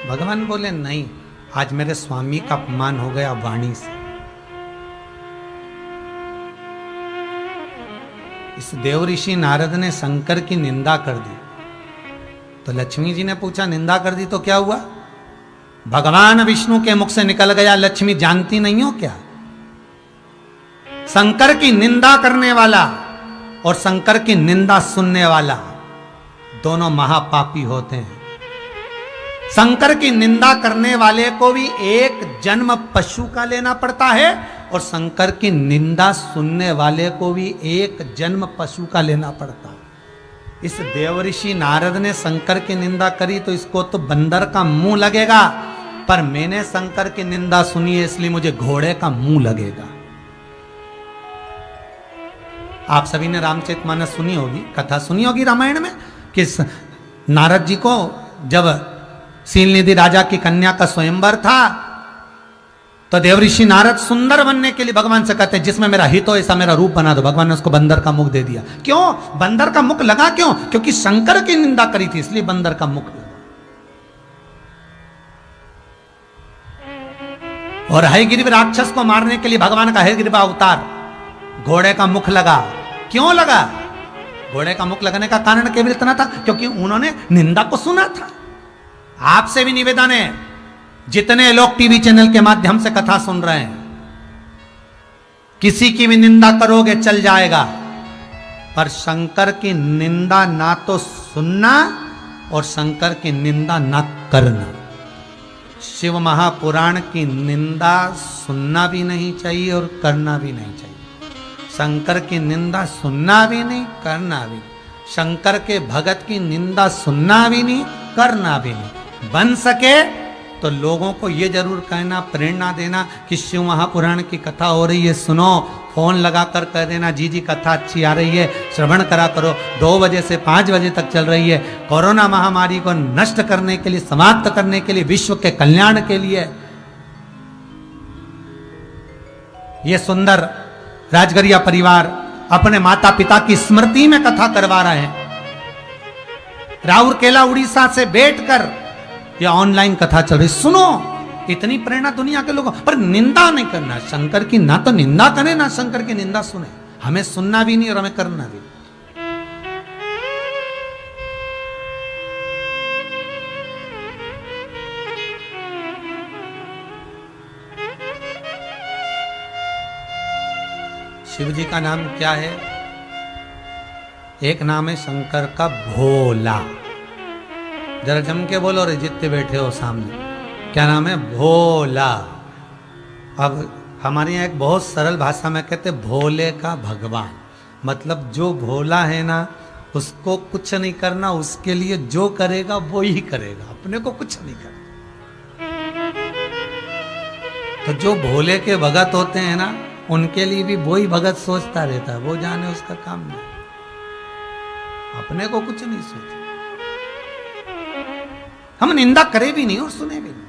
भगवान बोले नहीं, आज मेरे स्वामी का अपमान हो गया वाणी से। इस देवऋषि नारद ने शंकर की निंदा कर दी। तो लक्ष्मी जी ने पूछा निंदा कर दी तो क्या हुआ? भगवान विष्णु के मुख से निकल गया, लक्ष्मी जानती नहीं हो क्या? शंकर की निंदा करने वाला और शंकर की निंदा सुनने वाला दोनों महापापी होते हैं। शंकर की निंदा करने वाले को भी एक जन्म पशु का लेना पड़ता है और शंकर की निंदा सुनने वाले को भी एक जन्म पशु का लेना पड़ता है। इस देवऋषि नारद ने शंकर की निंदा करी तो इसको तो बंदर का मुंह लगेगा, पर मैंने शंकर की निंदा सुनी है इसलिए मुझे घोड़े का मुंह लगेगा। आप सभी ने रामचरितमानस सुनी होगी, कथा सुनी होगी रामायण में कि नारद जी को जब शीलनिधि राजा की कन्या का स्वयंवर था तो देवऋषि नारद सुंदर बनने के लिए भगवान से कहते हैं जिसमें मेरा हित हो ऐसा मेरा रूप बना दो। भगवान ने उसको बंदर का मुख दे दिया। क्यों बंदर का मुख लगा? क्यों? क्योंकि शंकर की निंदा करी थी इसलिए बंदर का मुख लगा। और हयग्रीव राक्षस को मारने के लिए भगवान का हयग्रीव अवतार, घोड़े का मुख लगा। क्यों लगा? घोड़े का मुख लगने का कारण केवल इतना था क्योंकि उन्होंने निंदा को सुना था। आपसे भी निवेदन है, जितने लोग टीवी चैनल के माध्यम से कथा सुन रहे हैं, किसी की भी निंदा करोगे चल जाएगा, पर शंकर की निंदा ना तो सुनना और शंकर की निंदा ना करना। शिव महापुराण की निंदा सुनना भी नहीं चाहिए और करना भी नहीं चाहिए। शंकर की निंदा सुनना भी नहीं, करना भी नहीं। शंकर के भगत की निंदा सुनना भी नहीं, करना भी नहीं। बन सके तो लोगों को ये जरूर कहना, प्रेरणा देना कि शिव महापुराण की कथा हो रही है, सुनो। फोन लगाकर कह देना जी जी कथा अच्छी आ रही है, श्रवण करा करो। 2 बजे से 5 बजे तक चल रही है। कोरोना महामारी को नष्ट करने के लिए, समाप्त करने के लिए, विश्व के कल्याण के लिए ये सुंदर राजगरिया परिवार अपने माता पिता की स्मृति में कथा करवा रहे हैं। राउरकेला उड़ीसा से बैठकर ये ऑनलाइन कथा चल रही। सुनो, इतनी प्रेरणा दुनिया के लोगों, पर निंदा नहीं करना। शंकर की ना तो निंदा करें ना शंकर की निंदा सुने। हमें सुनना भी नहीं और हमें करना भी नहीं। शिव जी का नाम क्या है? एक नाम है शंकर का भोला। जरा जम के बोलो रे जितने बैठे हो सामने, क्या नाम है? भोला। अब हमारे यहाँ एक बहुत सरल भाषा में कहते भोले का भगवान, मतलब जो भोला है ना उसको कुछ नहीं करना, उसके लिए जो करेगा वो ही करेगा, अपने को कुछ नहीं करना। तो जो भोले के भगत होते हैं ना उनके लिए भी वही भगत सोचता रहता है, वो जाने उसका काम नहीं, अपने को कुछ नहीं सोचता। हम निंदा करे भी नहीं और सुने भी नहीं।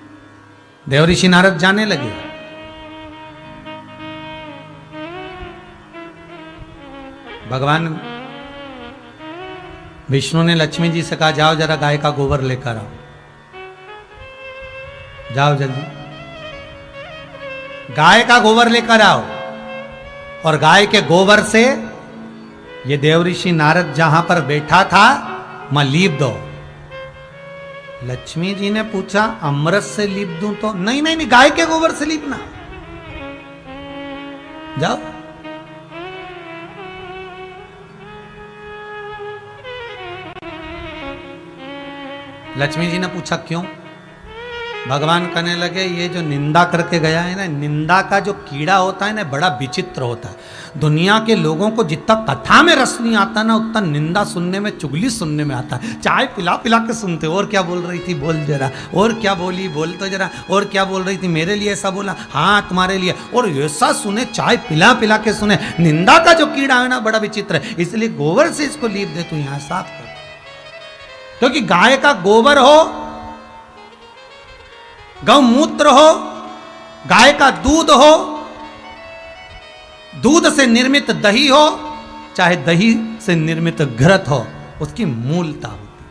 देवऋषि नारद जाने लगे। भगवान विष्णु ने लक्ष्मी जी से कहा जाओ जरा गाय का गोबर लेकर आओ, जाओ जल्दी गाय का गोबर लेकर आओ। और गाय के गोबर से ये देवऋषि नारद जहां पर बैठा था मैं लीप दो। लक्ष्मी जी ने पूछा अमृत से लीप दूं तो? नहीं नहीं नहीं, गाय के गोबर से लीपना। जाओ। लक्ष्मी जी ने पूछा क्यों? भगवान कहने लगे ये जो निंदा करके गया है ना, निंदा का जो कीड़ा होता है ना बड़ा विचित्र होता है। दुनिया के लोगों को जितना कथा में रस नहीं आता ना, उतना निंदा सुनने में, चुगली सुनने में आता है। चाय पिला पिला के सुनते, और क्या बोल रही थी बोल जरा, और क्या बोली बोल तो जरा, और क्या बोल रही थी मेरे लिए ऐसा बोला, हाँ तुम्हारे लिए, और ऐसा सुने, चाय पिला पिला के सुने। निंदा का जो कीड़ा है ना बड़ा विचित्र है। इसलिए गोबर से इसको लीप दे, तू यहाँ साफ कर। क्योंकि गाय का गोबर हो, गौमूत्र हो, गाय का दूध हो, दूध से निर्मित दही हो, चाहे दही से निर्मित घृत हो, उसकी मूलता होती है।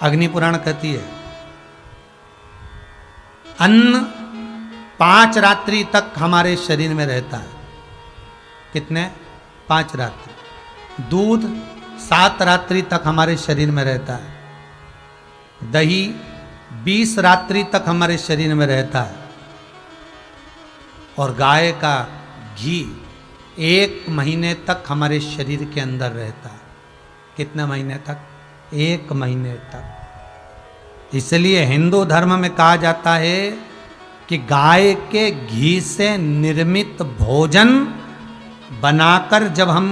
अग्नि पुराण कहती है अन्न 5 रात्रि तक हमारे शरीर में रहता है। कितने? 5 रात्रि। दूध 7 रात्रि तक हमारे शरीर में रहता है। दही 20 रात्रि तक हमारे शरीर में रहता है। और गाय का घी 1 महीने तक हमारे शरीर के अंदर रहता है। कितने महीने तक? 1 महीने तक। इसलिए हिंदू धर्म में कहा जाता है कि गाय के घी से निर्मित भोजन बनाकर जब हम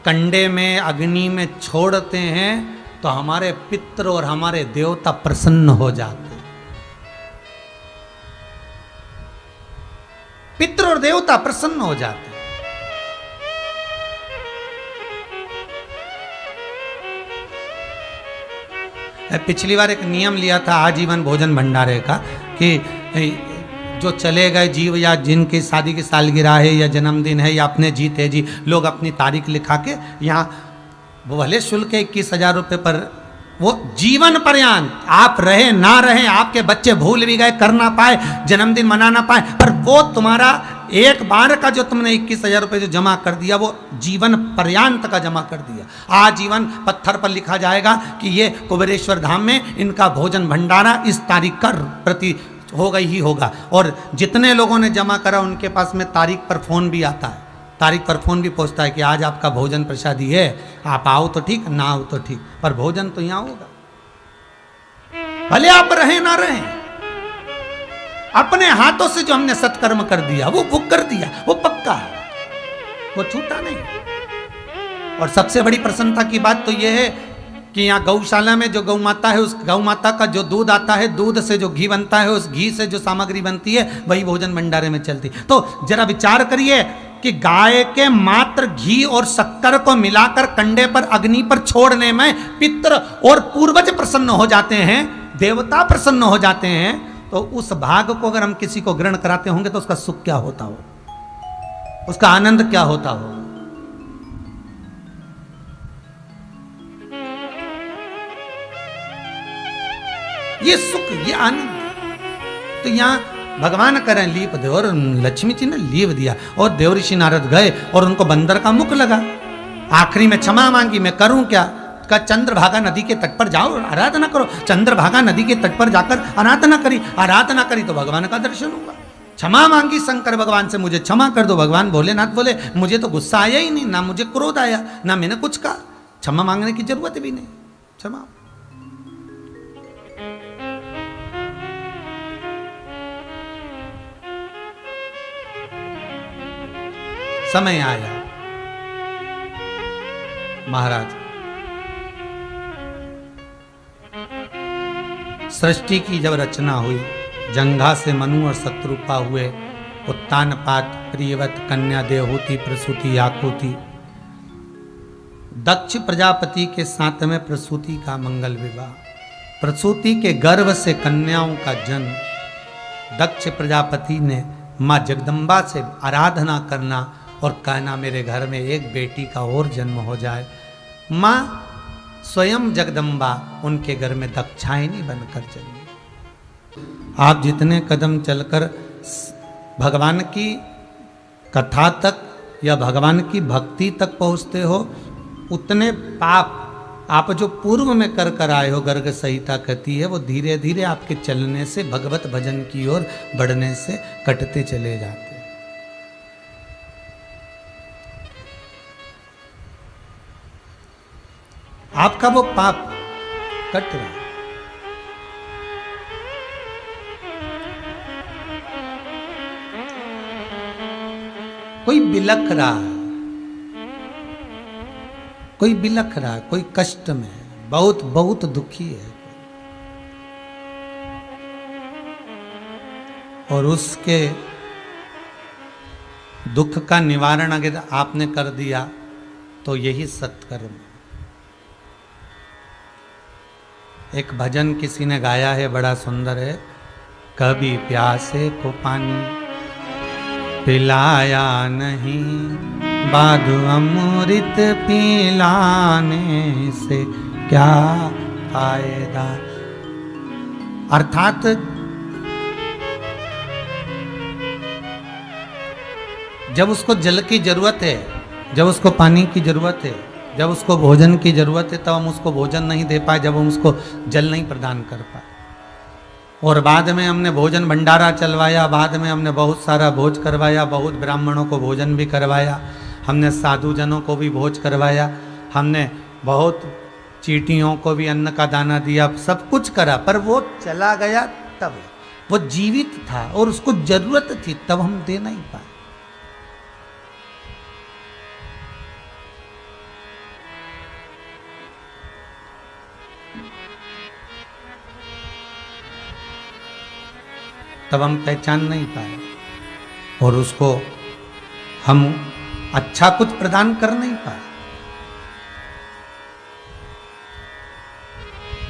कंडे में, अग्नि में छोड़ते हैं तो हमारे पितृ और हमारे देवता प्रसन्न हो जाते हैं। पितृ और देवता प्रसन्न हो जाते हैं। पिछली बार एक नियम लिया था आजीवन भोजन भंडारे का कि जो चले गए जीव या जिनकी शादी की सालगिरह है या जन्मदिन है या अपने जीत है जी, लोग अपनी तारीख लिखा के यहाँ, वो भले शुल्क 21,000 रुपये पर, वो जीवन पर्यंत आप रहे ना रहे, आपके बच्चे भूल भी गए, कर ना पाए, जन्मदिन मना ना पाए, पर वो तुम्हारा एक बार का जो तुमने 21,000 रुपये जो जमा कर दिया वो जीवन पर्यंत का जमा कर दिया। आजीवन पत्थर पर लिखा जाएगा कि ये कुबेरेश्वर धाम में इनका भोजन भंडारा इस तारीख का प्रति होगा ही होगा। और जितने लोगों ने जमा करा उनके पास में तारीख पर फोन भी आता है, तारीख पर फोन भी पहुंचता है कि आज आपका भोजन प्रसादी है, आप आओ तो ठीक, ना आओ तो ठीक, पर भोजन तो यहां होगा। भले आप रहे ना रहे, अपने हाथों से जो हमने सत्कर्म कर दिया वो बुक कर दिया, वो पक्का है, वो छूटा नहीं। और सबसे बड़ी प्रसन्नता की बात तो यह है कि यहाँ गौशाला में जो गौ माता है, उस गौ माता का जो दूध आता है, दूध से जो घी बनता है, उस घी से जो सामग्री बनती है वही भोजन भंडारे में चलती। तो जरा विचार करिए कि गाय के मात्र घी और शक्कर को मिलाकर कंडे पर, अग्नि पर छोड़ने में पितृ और पूर्वज प्रसन्न हो जाते हैं, देवता प्रसन्न हो जाते हैं। तो उस भाग को अगर हम किसी को ग्रहण कराते होंगे तो उसका सुख क्या होता हो, उसका आनंद क्या होता हो। ये सुख, ये आनंद। तो यहां भगवान करें लीप दे, और लक्ष्मी जी ने लीप दिया। और देवऋषि नारद गए और उनको बंदर का मुख लगा। आखिरी में क्षमा मांगी, मैं करूं क्या? का चंद्रभागा नदी के तट पर जाओ, आराधना करो। चंद्रभागा नदी के तट पर जाकर आराधना करी, आराधना करी तो भगवान का दर्शन हुआ। क्षमा मांगी शंकर भगवान से, मुझे क्षमा कर दो। भगवान भोलेनाथ बोले मुझे तो गुस्सा आया ही नहीं, ना मुझे क्रोध आया, ना मैंने कुछ कहा, क्षमा मांगने की जरूरत भी नहीं, क्षमा। समय आया महाराज, सृष्टि की जब रचना हुई, जंघा से मनु और शत्रुपा हुए, उत्तानपात प्रियवत कन्या देवहूति प्रसूति आकुति। दक्ष प्रजापति के साथ में प्रसूति का मंगल विवाह, प्रसूति के गर्भ से कन्याओं का जन्म। दक्ष प्रजापति ने माँ जगदम्बा से आराधना करना और कहना मेरे घर में एक बेटी का और जन्म हो जाए। माँ स्वयं जगदम्बा उनके घर में दक्षायनी बनकर चली। आप जितने कदम चलकर भगवान की कथा तक या भगवान की भक्ति तक पहुँचते हो, उतने पाप आप जो पूर्व में कर कर आए हो, गर्ग संहिता कहती है, वो धीरे धीरे आपके चलने से भगवत भजन की ओर बढ़ने से कटते चले जाते हैं। आपका वो पाप कट रहा है। कोई बिलख रहा है, कोई बिलख रहा है, कोई कष्ट में है, बहुत बहुत दुखी है, और उसके दुख का निवारण अगर आपने कर दिया तो यही सत्कर्म। एक भजन किसी ने गाया है, बड़ा सुंदर है। कभी प्यासे को पानी पिलाया नहीं, बाधु अमृत पिलाने से क्या फायदा। अर्थात जब उसको जल की जरूरत है, जब उसको पानी की जरूरत है, जब उसको भोजन की जरूरत है, तब हम उसको भोजन नहीं दे पाए, जब हम उसको जल नहीं प्रदान कर पाए। और बाद में हमने भोजन भंडारा चलवाया, बाद में हमने बहुत सारा भोज करवाया, बहुत ब्राह्मणों को भोजन भी करवाया, हमने साधुजनों को भी भोज करवाया, हमने बहुत चींटियों को भी अन्न का दाना दिया, सब कुछ करा, पर वो चला गया। तब वो जीवित था और उसको जरूरत थी, तब हम दे नहीं पाए। तब हम पहचान नहीं पाए और उसको हम अच्छा कुछ प्रदान कर नहीं पाए।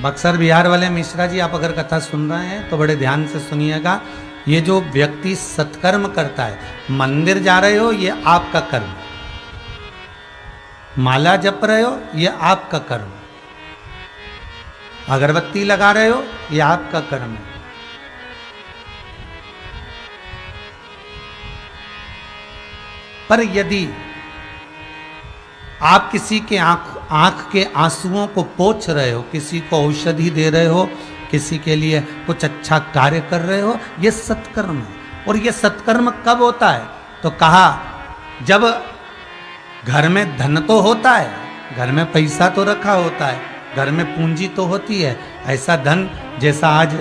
बक्सर बिहार वाले मिश्रा जी, आप अगर कथा सुन रहे हैं तो बड़े ध्यान से सुनिएगा। ये जो व्यक्ति सत्कर्म करता है, मंदिर जा रहे हो ये आपका कर्म, माला जप रहे हो ये आपका कर्म, अगरबत्ती लगा रहे हो ये आपका कर्म है। पर यदि आप किसी के आंख के आंसुओं को पोंछ रहे हो, किसी को औषधि दे रहे हो, किसी के लिए कुछ अच्छा कार्य कर रहे हो, ये सत्कर्म है। और ये सत्कर्म कब होता है? तो कहा जब घर में धन तो होता है, घर में पैसा तो रखा होता है, घर में पूंजी तो होती है, ऐसा धन जैसा आज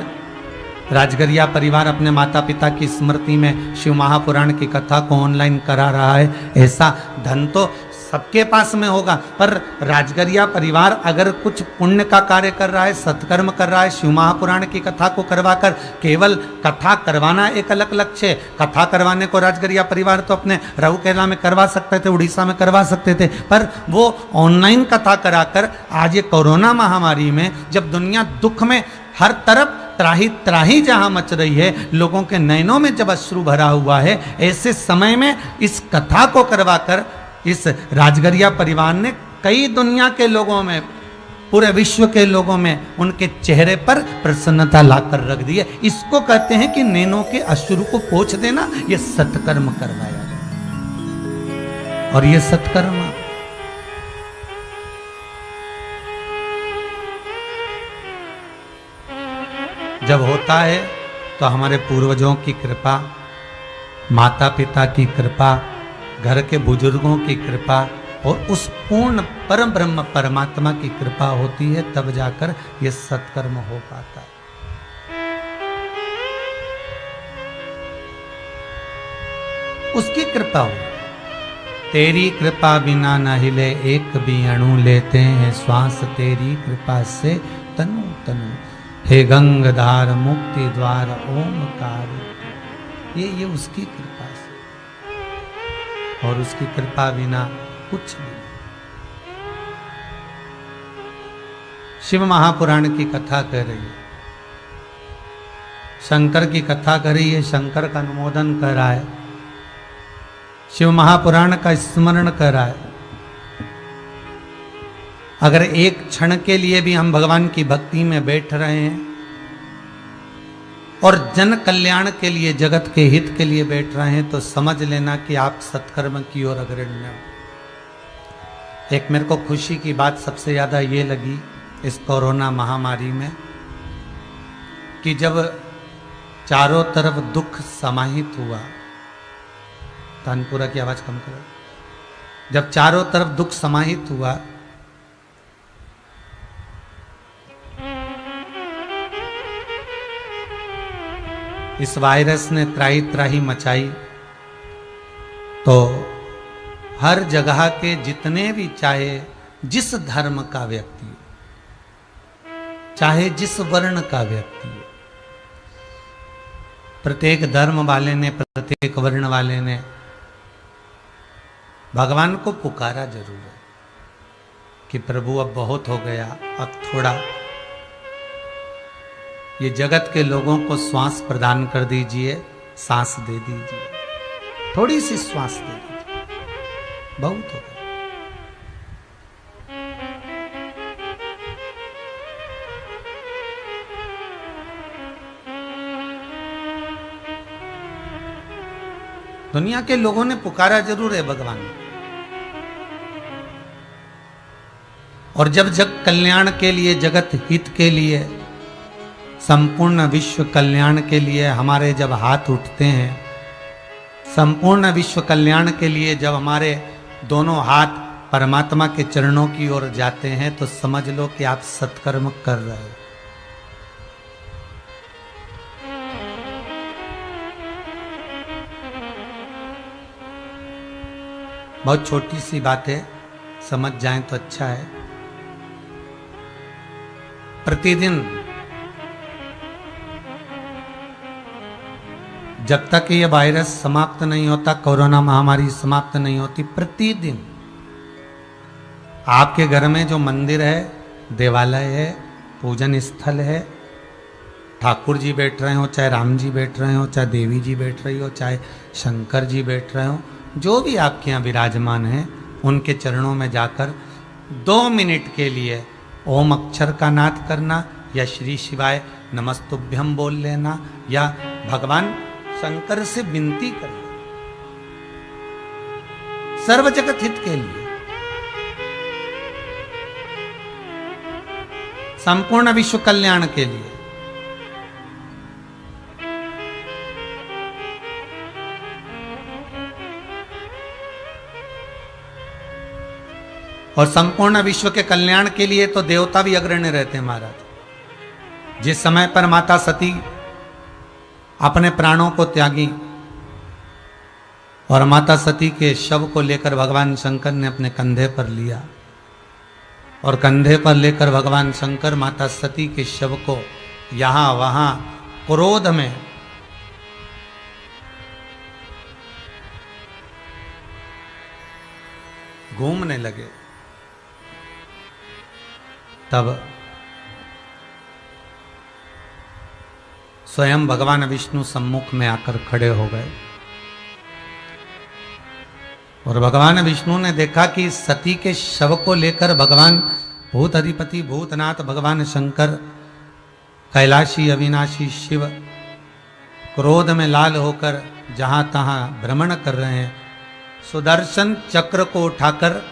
राजगरिया परिवार अपने माता पिता की स्मृति में शिव महापुराण की कथा को ऑनलाइन करा रहा है, ऐसा धन तो सबके पास में होगा। पर राजगरिया परिवार अगर कुछ पुण्य का कार्य कर रहा है, सत्कर्म कर रहा है, शिव महापुराण की कथा को करवाकर, केवल कथा करवाना एक अलग लक्ष्य है। कथा करवाने को राजगरिया परिवार तो अपने राउरकेला में करवा सकते थे, उड़ीसा में करवा सकते थे, पर वो ऑनलाइन कथा कराकर आज ये कोरोना महामारी में जब दुनिया दुख में हर तरफ त्राही त्राही जहां मच रही है, लोगों के नयनों में जब अश्रु भरा हुआ है, ऐसे समय में इस कथा को करवाकर इस राजगरिया परिवार ने कई दुनिया के लोगों में, पूरे विश्व के लोगों में उनके चेहरे पर प्रसन्नता लाकर रख दी है। इसको कहते हैं कि नैनों के अश्रु को पोंछ देना, ये सत्कर्म करवाया गया। और ये सत्कर्म जब होता है तो हमारे पूर्वजों की कृपा, माता पिता की कृपा, घर के बुजुर्गों की कृपा और उस पूर्ण परम ब्रह्म परमात्मा की कृपा होती है, तब जाकर यह सत्कर्म हो पाता है। उसकी कृपा हो। तेरी कृपा बिना न हिले एक भी अणु, लेते हैं श्वास तेरी कृपा से तनु तनु। हे गंगाधार मुक्ति द्वार ओमकार, ये उसकी कृपा से, और उसकी कृपा बिना कुछ भी। शिव महापुराण की कथा कह रही है शंकर की कथा करी है, शंकर का अनुमोदन कर रहा है, शिव महापुराण का स्मरण कर रहा है। अगर एक क्षण के लिए भी हम भगवान की भक्ति में बैठ रहे हैं और जन कल्याण के लिए, जगत के हित के लिए बैठ रहे हैं, तो समझ लेना कि आप सत्कर्म की ओर अग्रणी हो। एक मेरे को खुशी की बात सबसे ज्यादा ये लगी इस कोरोना महामारी में कि जब चारों तरफ दुख समाहित हुआ, तानपुरा की आवाज कम करो, जब चारों तरफ दुख समाहित हुआ, इस वायरस ने त्राही त्राही मचाई, तो हर जगह के जितने भी, चाहे जिस धर्म का व्यक्ति, चाहे जिस वर्ण का व्यक्ति, प्रत्येक धर्म वाले ने, प्रत्येक वर्ण वाले ने भगवान को पुकारा जरूर है कि प्रभु अब बहुत हो गया, अब थोड़ा ये जगत के लोगों को श्वास प्रदान कर दीजिए, सांस दे दीजिए, थोड़ी सी श्वास दे दीजिए, बहुत हो गया। दुनिया के लोगों ने पुकारा जरूर है भगवान, और जब जग कल्याण के लिए, जगत हित के लिए, संपूर्ण विश्व कल्याण के लिए हमारे जब हाथ उठते हैं, संपूर्ण विश्व कल्याण के लिए जब हमारे दोनों हाथ परमात्मा के चरणों की ओर जाते हैं, तो समझ लो कि आप सत्कर्म कर रहे हो। बहुत छोटी सी बात है, समझ जाएं तो अच्छा है। प्रतिदिन जब तक ये वायरस समाप्त नहीं होता, कोरोना महामारी समाप्त नहीं होती, प्रतिदिन आपके घर में जो मंदिर है, देवालय है, पूजन स्थल है, ठाकुर जी बैठ रहे हो, चाहे राम जी बैठ रहे हो, चाहे देवी जी बैठ रही हो, चाहे शंकर जी बैठ रहे हो, जो भी आपके यहाँ विराजमान हैं, उनके चरणों में जाकर 2 मिनट के लिए ओम अक्षर का नाद करना, या श्री शिवाय नमस्तुभ्यम बोल लेना, या भगवान शंकर से विनती करना, सर्व जगत हित के लिए, संपूर्ण विश्व कल्याण के लिए। और संपूर्ण विश्व के कल्याण के लिए तो देवता भी अग्रणी रहते हैं महाराज। जिस समय पर माता सती अपने प्राणों को त्यागी और माता सती के शव को लेकर भगवान शंकर ने अपने कंधे पर लिया, और कंधे पर लेकर भगवान शंकर माता सती के शव को यहां वहां क्रोध में घूमने लगे, तब स्वयं भगवान विष्णु सम्मुख में आकर खड़े हो गए, और भगवान विष्णु ने देखा कि सती के शव को लेकर भगवान भूत अधिपति भूतनाथ भगवान शंकर, कैलाशी अविनाशी शिव क्रोध में लाल होकर जहां तहां भ्रमण कर रहे हैं। सुदर्शन चक्र को उठाकर,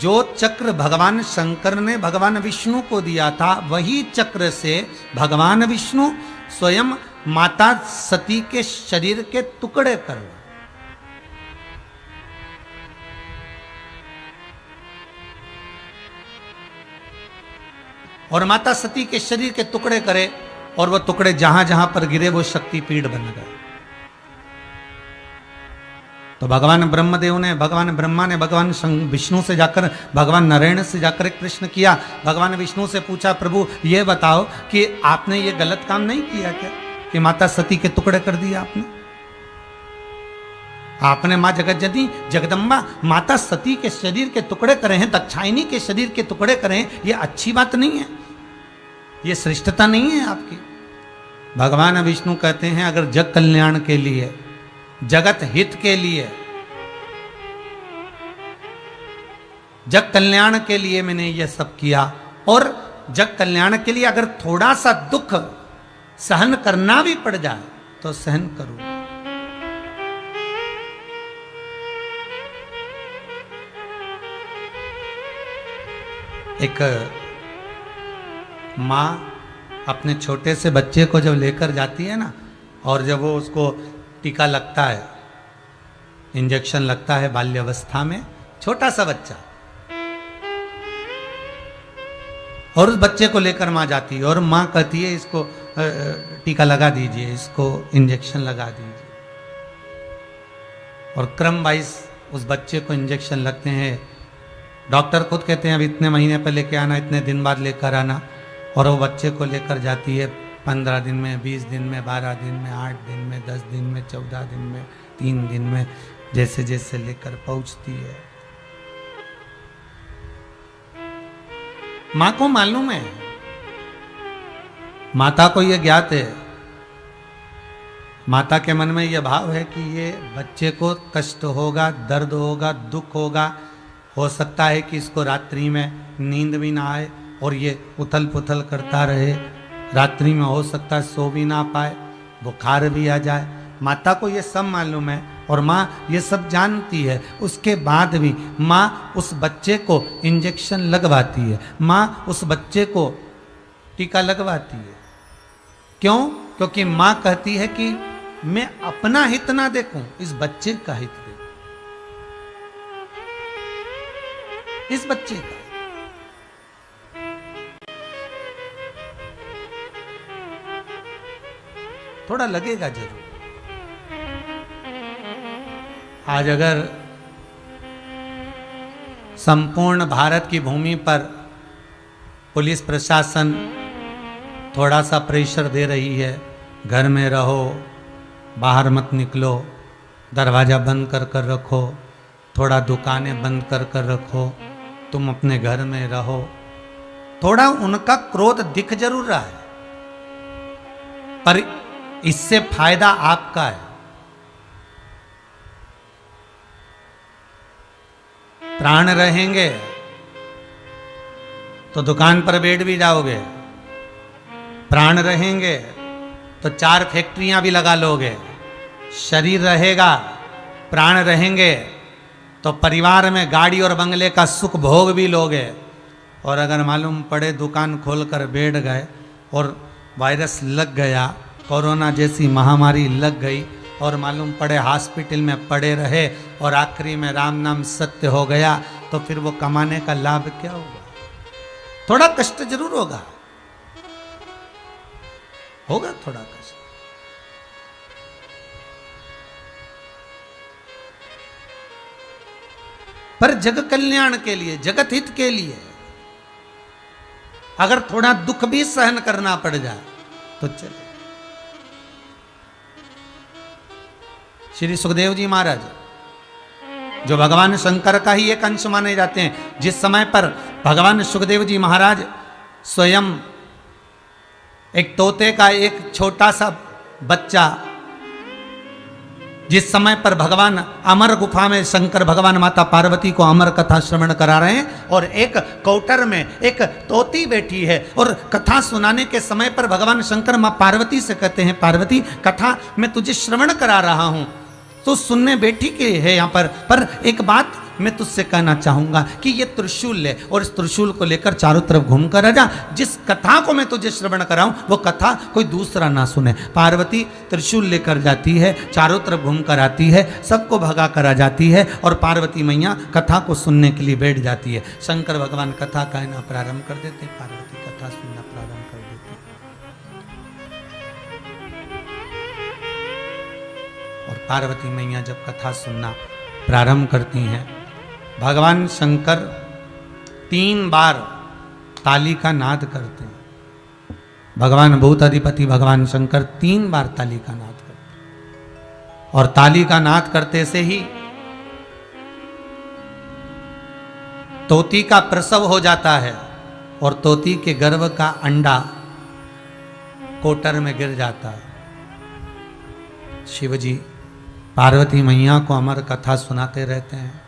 जो चक्र भगवान शंकर ने भगवान विष्णु को दिया था, वही चक्र से भगवान विष्णु स्वयं माता सती के शरीर के टुकड़े कर रहे, और माता सती के शरीर के टुकड़े करे, और वह टुकड़े जहां जहां पर गिरे वो शक्तिपीठ बन गए। तो भगवान ब्रह्मदेव ने, भगवान ब्रह्मा ने भगवान विष्णु से जाकर, भगवान नारायण से जाकर एक प्रश्न किया। भगवान विष्णु से पूछा, प्रभु ये बताओ कि आपने ये गलत काम नहीं किया क्या कि माता सती के टुकड़े कर दिया आपने? आपने मां जगतजननी जगदम्बा माता सती के शरीर के टुकड़े करे हैं, दक्षायनी के शरीर के टुकड़े करे हैं, ये अच्छी बात नहीं है, ये श्रेष्ठता नहीं है आपकी। भगवान विष्णु कहते हैं अगर जग कल्याण के लिए, जगत हित के लिए, जग कल्याण के लिए मैंने यह सब किया, और जग कल्याण के लिए अगर थोड़ा सा दुख सहन करना भी पड़ जाए तो सहन करूं। एक माँ अपने छोटे से बच्चे को जब लेकर जाती है ना, और जब वो उसको टीका लगता है, इंजेक्शन लगता है बाल्यावस्था में, छोटा सा बच्चा, और उस बच्चे को लेकर माँ जाती है और माँ कहती है इसको टीका लगा दीजिए, इसको इंजेक्शन लगा दीजिए, और क्रम वाइज उस बच्चे को इंजेक्शन लगते हैं। डॉक्टर खुद कहते हैं अब इतने महीने पर लेकर आना, इतने दिन बाद लेकर आना, और वो बच्चे को लेकर जाती है 15 दिन में, 20 दिन में, 12 दिन में, 8 दिन में, 10 दिन में, 14 दिन में, 3 दिन में, जैसे जैसे लेकर पहुंचती है। मां को मालूम है, माता को यह ज्ञात है, माता के मन में यह भाव है कि ये बच्चे को कष्ट होगा, दर्द होगा, दुख होगा, हो सकता है कि इसको रात्रि में नींद भी ना आए और ये उथल पुथल करता रहे, रात्रि में हो सकता है सो भी ना पाए, बुखार भी आ जाए। माता को ये सब मालूम है और माँ ये सब जानती है। उसके बाद भी माँ उस बच्चे को इंजेक्शन लगवाती है, माँ उस बच्चे को टीका लगवाती है। क्यों? क्योंकि माँ कहती है कि मैं अपना हित ना देखूं, इस बच्चे का हित देखूं, इस बच्चे का। थोड़ा लगेगा जरूर। आज अगर संपूर्ण भारत की भूमि पर पुलिस प्रशासन थोड़ा सा प्रेशर दे रही है, घर में रहो, बाहर मत निकलो, दरवाज़ा बंद कर कर रखो, थोड़ा दुकानें बंद कर कर रखो, तुम अपने घर में रहो, थोड़ा उनका क्रोध दिख जरूर रहा है, पर इससे फायदा आपका है। प्राण रहेंगे तो दुकान पर बैठ भी जाओगे, प्राण रहेंगे तो 4 फैक्ट्रियां भी लगा लोगे, शरीर रहेगा, प्राण रहेंगे तो परिवार में गाड़ी और बंगले का सुख भोग भी लोगे। और अगर मालूम पड़े दुकान खोलकर बैठ गए और वायरस लग गया, कोरोना जैसी महामारी लग गई, और मालूम पड़े हॉस्पिटल में पड़े रहे और आखिरी में राम नाम सत्य हो गया, तो फिर वो कमाने का लाभ क्या होगा? थोड़ा कष्ट जरूर होगा, होगा थोड़ा कष्ट। पर जग कल्याण के लिए, जगत हित के लिए अगर थोड़ा दुख भी सहन करना पड़ जाए तो चले। श्री सुखदेव जी महाराज जो भगवान शंकर का ही एक अंश माने जाते हैं, जिस समय पर भगवान सुखदेव जी महाराज स्वयं एक तोते का एक छोटा सा बच्चा, जिस समय पर भगवान अमर गुफा में शंकर भगवान माता पार्वती को अमर कथा श्रवण करा रहे हैं, और एक कौटर में एक तोती बैठी है, और कथा सुनाने के समय पर भगवान शंकर मां पार्वती से कहते हैं, पार्वती कथा मैं तुझे श्रवण करा रहा हूं, तो सुनने बैठी के है यहाँ पर एक बात मैं तुझसे कहना चाहूंगा कि ये त्रिशूल ले, और इस त्रिशूल को लेकर चारों तरफ घूमकर आ जा, जिस कथा को मैं तुझे श्रवण कराऊं वो कथा कोई दूसरा ना सुने। पार्वती त्रिशूल लेकर जाती है, चारों तरफ घूमकर आती है, सबको भगा कर आ जाती है, और पार्वती मैया कथा को सुनने के लिए बैठ जाती है। शंकर भगवान कथा कहना प्रारंभ कर देते, पार्वती कथा सुनना प्रारंभ कर देती। और पार्वती मैया जब कथा सुनना प्रारंभ करती हैं, भगवान शंकर 3 बार ताली का नाद करते हैं। भगवान भूत अधिपति भगवान शंकर 3 बार ताली का नाद करते हैं, और ताली का नाद करते से ही तोती का प्रसव हो जाता है, और तोती के गर्भ का अंडा कोटर में गिर जाता। शिवजी पार्वती मैया को अमर कथा सुनाते रहते हैं।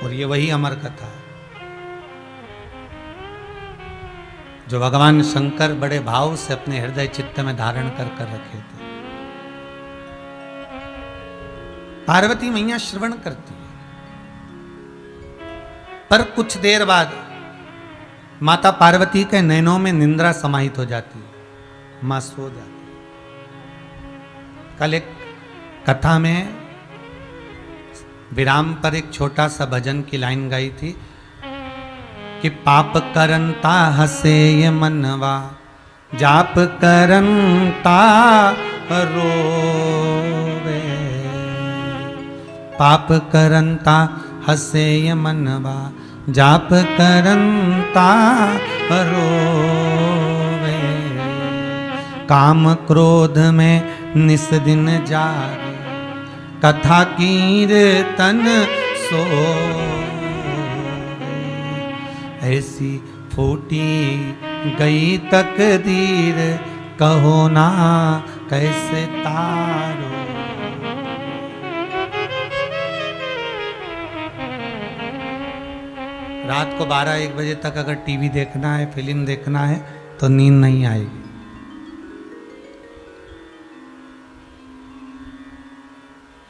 और ये वही अमर कथा है जो भगवान शंकर बड़े भाव से अपने हृदय चित्त में धारण कर कर रखे थे। पार्वती मैया श्रवण करती है, पर कुछ देर बाद माता पार्वती के नैनों में निंद्रा समाहित हो जाती है, मां सो जाती है। कल एक कथा में विराम पर एक छोटा सा भजन की लाइन गाई थी कि पाप करंता हसे ये मनवा, जाप करंता रोवे। पाप करंता हसे ये मनवा, जाप करंता रोवे। काम क्रोध में निस दिन जागे, कथा कीर्तन सो। ऐसी फूटी गई तकदीर, कहो ना कैसे तारो। रात को 12-1 बजे तक अगर टीवी देखना है, फिल्म देखना है तो नींद नहीं आएगी।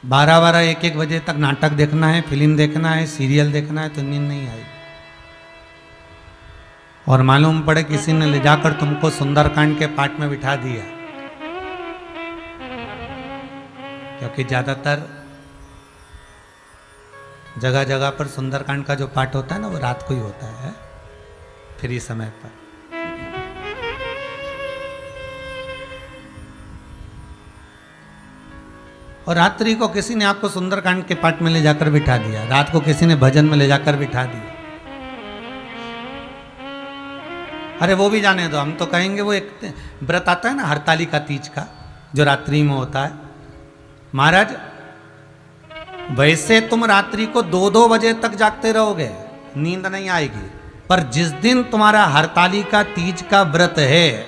12-1-1 बजे तक नाटक देखना है, फिल्म देखना है, सीरियल देखना है तो नींद नहीं आएगी। और मालूम पड़े किसी ने ले जाकर तुमको सुंदरकांड के पाठ में बिठा दिया, क्योंकि ज्यादातर जगह जगह पर सुंदरकांड का जो पाठ होता है ना, वो रात को ही होता है, फ्री समय पर। और रात्रि को किसी ने आपको सुंदरकांड के पाठ में ले जाकर बिठा दिया, रात को किसी ने भजन में ले जाकर बिठा दिया। अरे वो भी जाने दो, हम तो कहेंगे वो एक व्रत आता है ना हरतालिका तीज का, जो रात्रि में होता है। महाराज वैसे तुम रात्रि को 2-2 बजे तक जागते रहोगे, नींद नहीं आएगी, पर जिस दिन तुम्हारा हरतालिका तीज का व्रत है,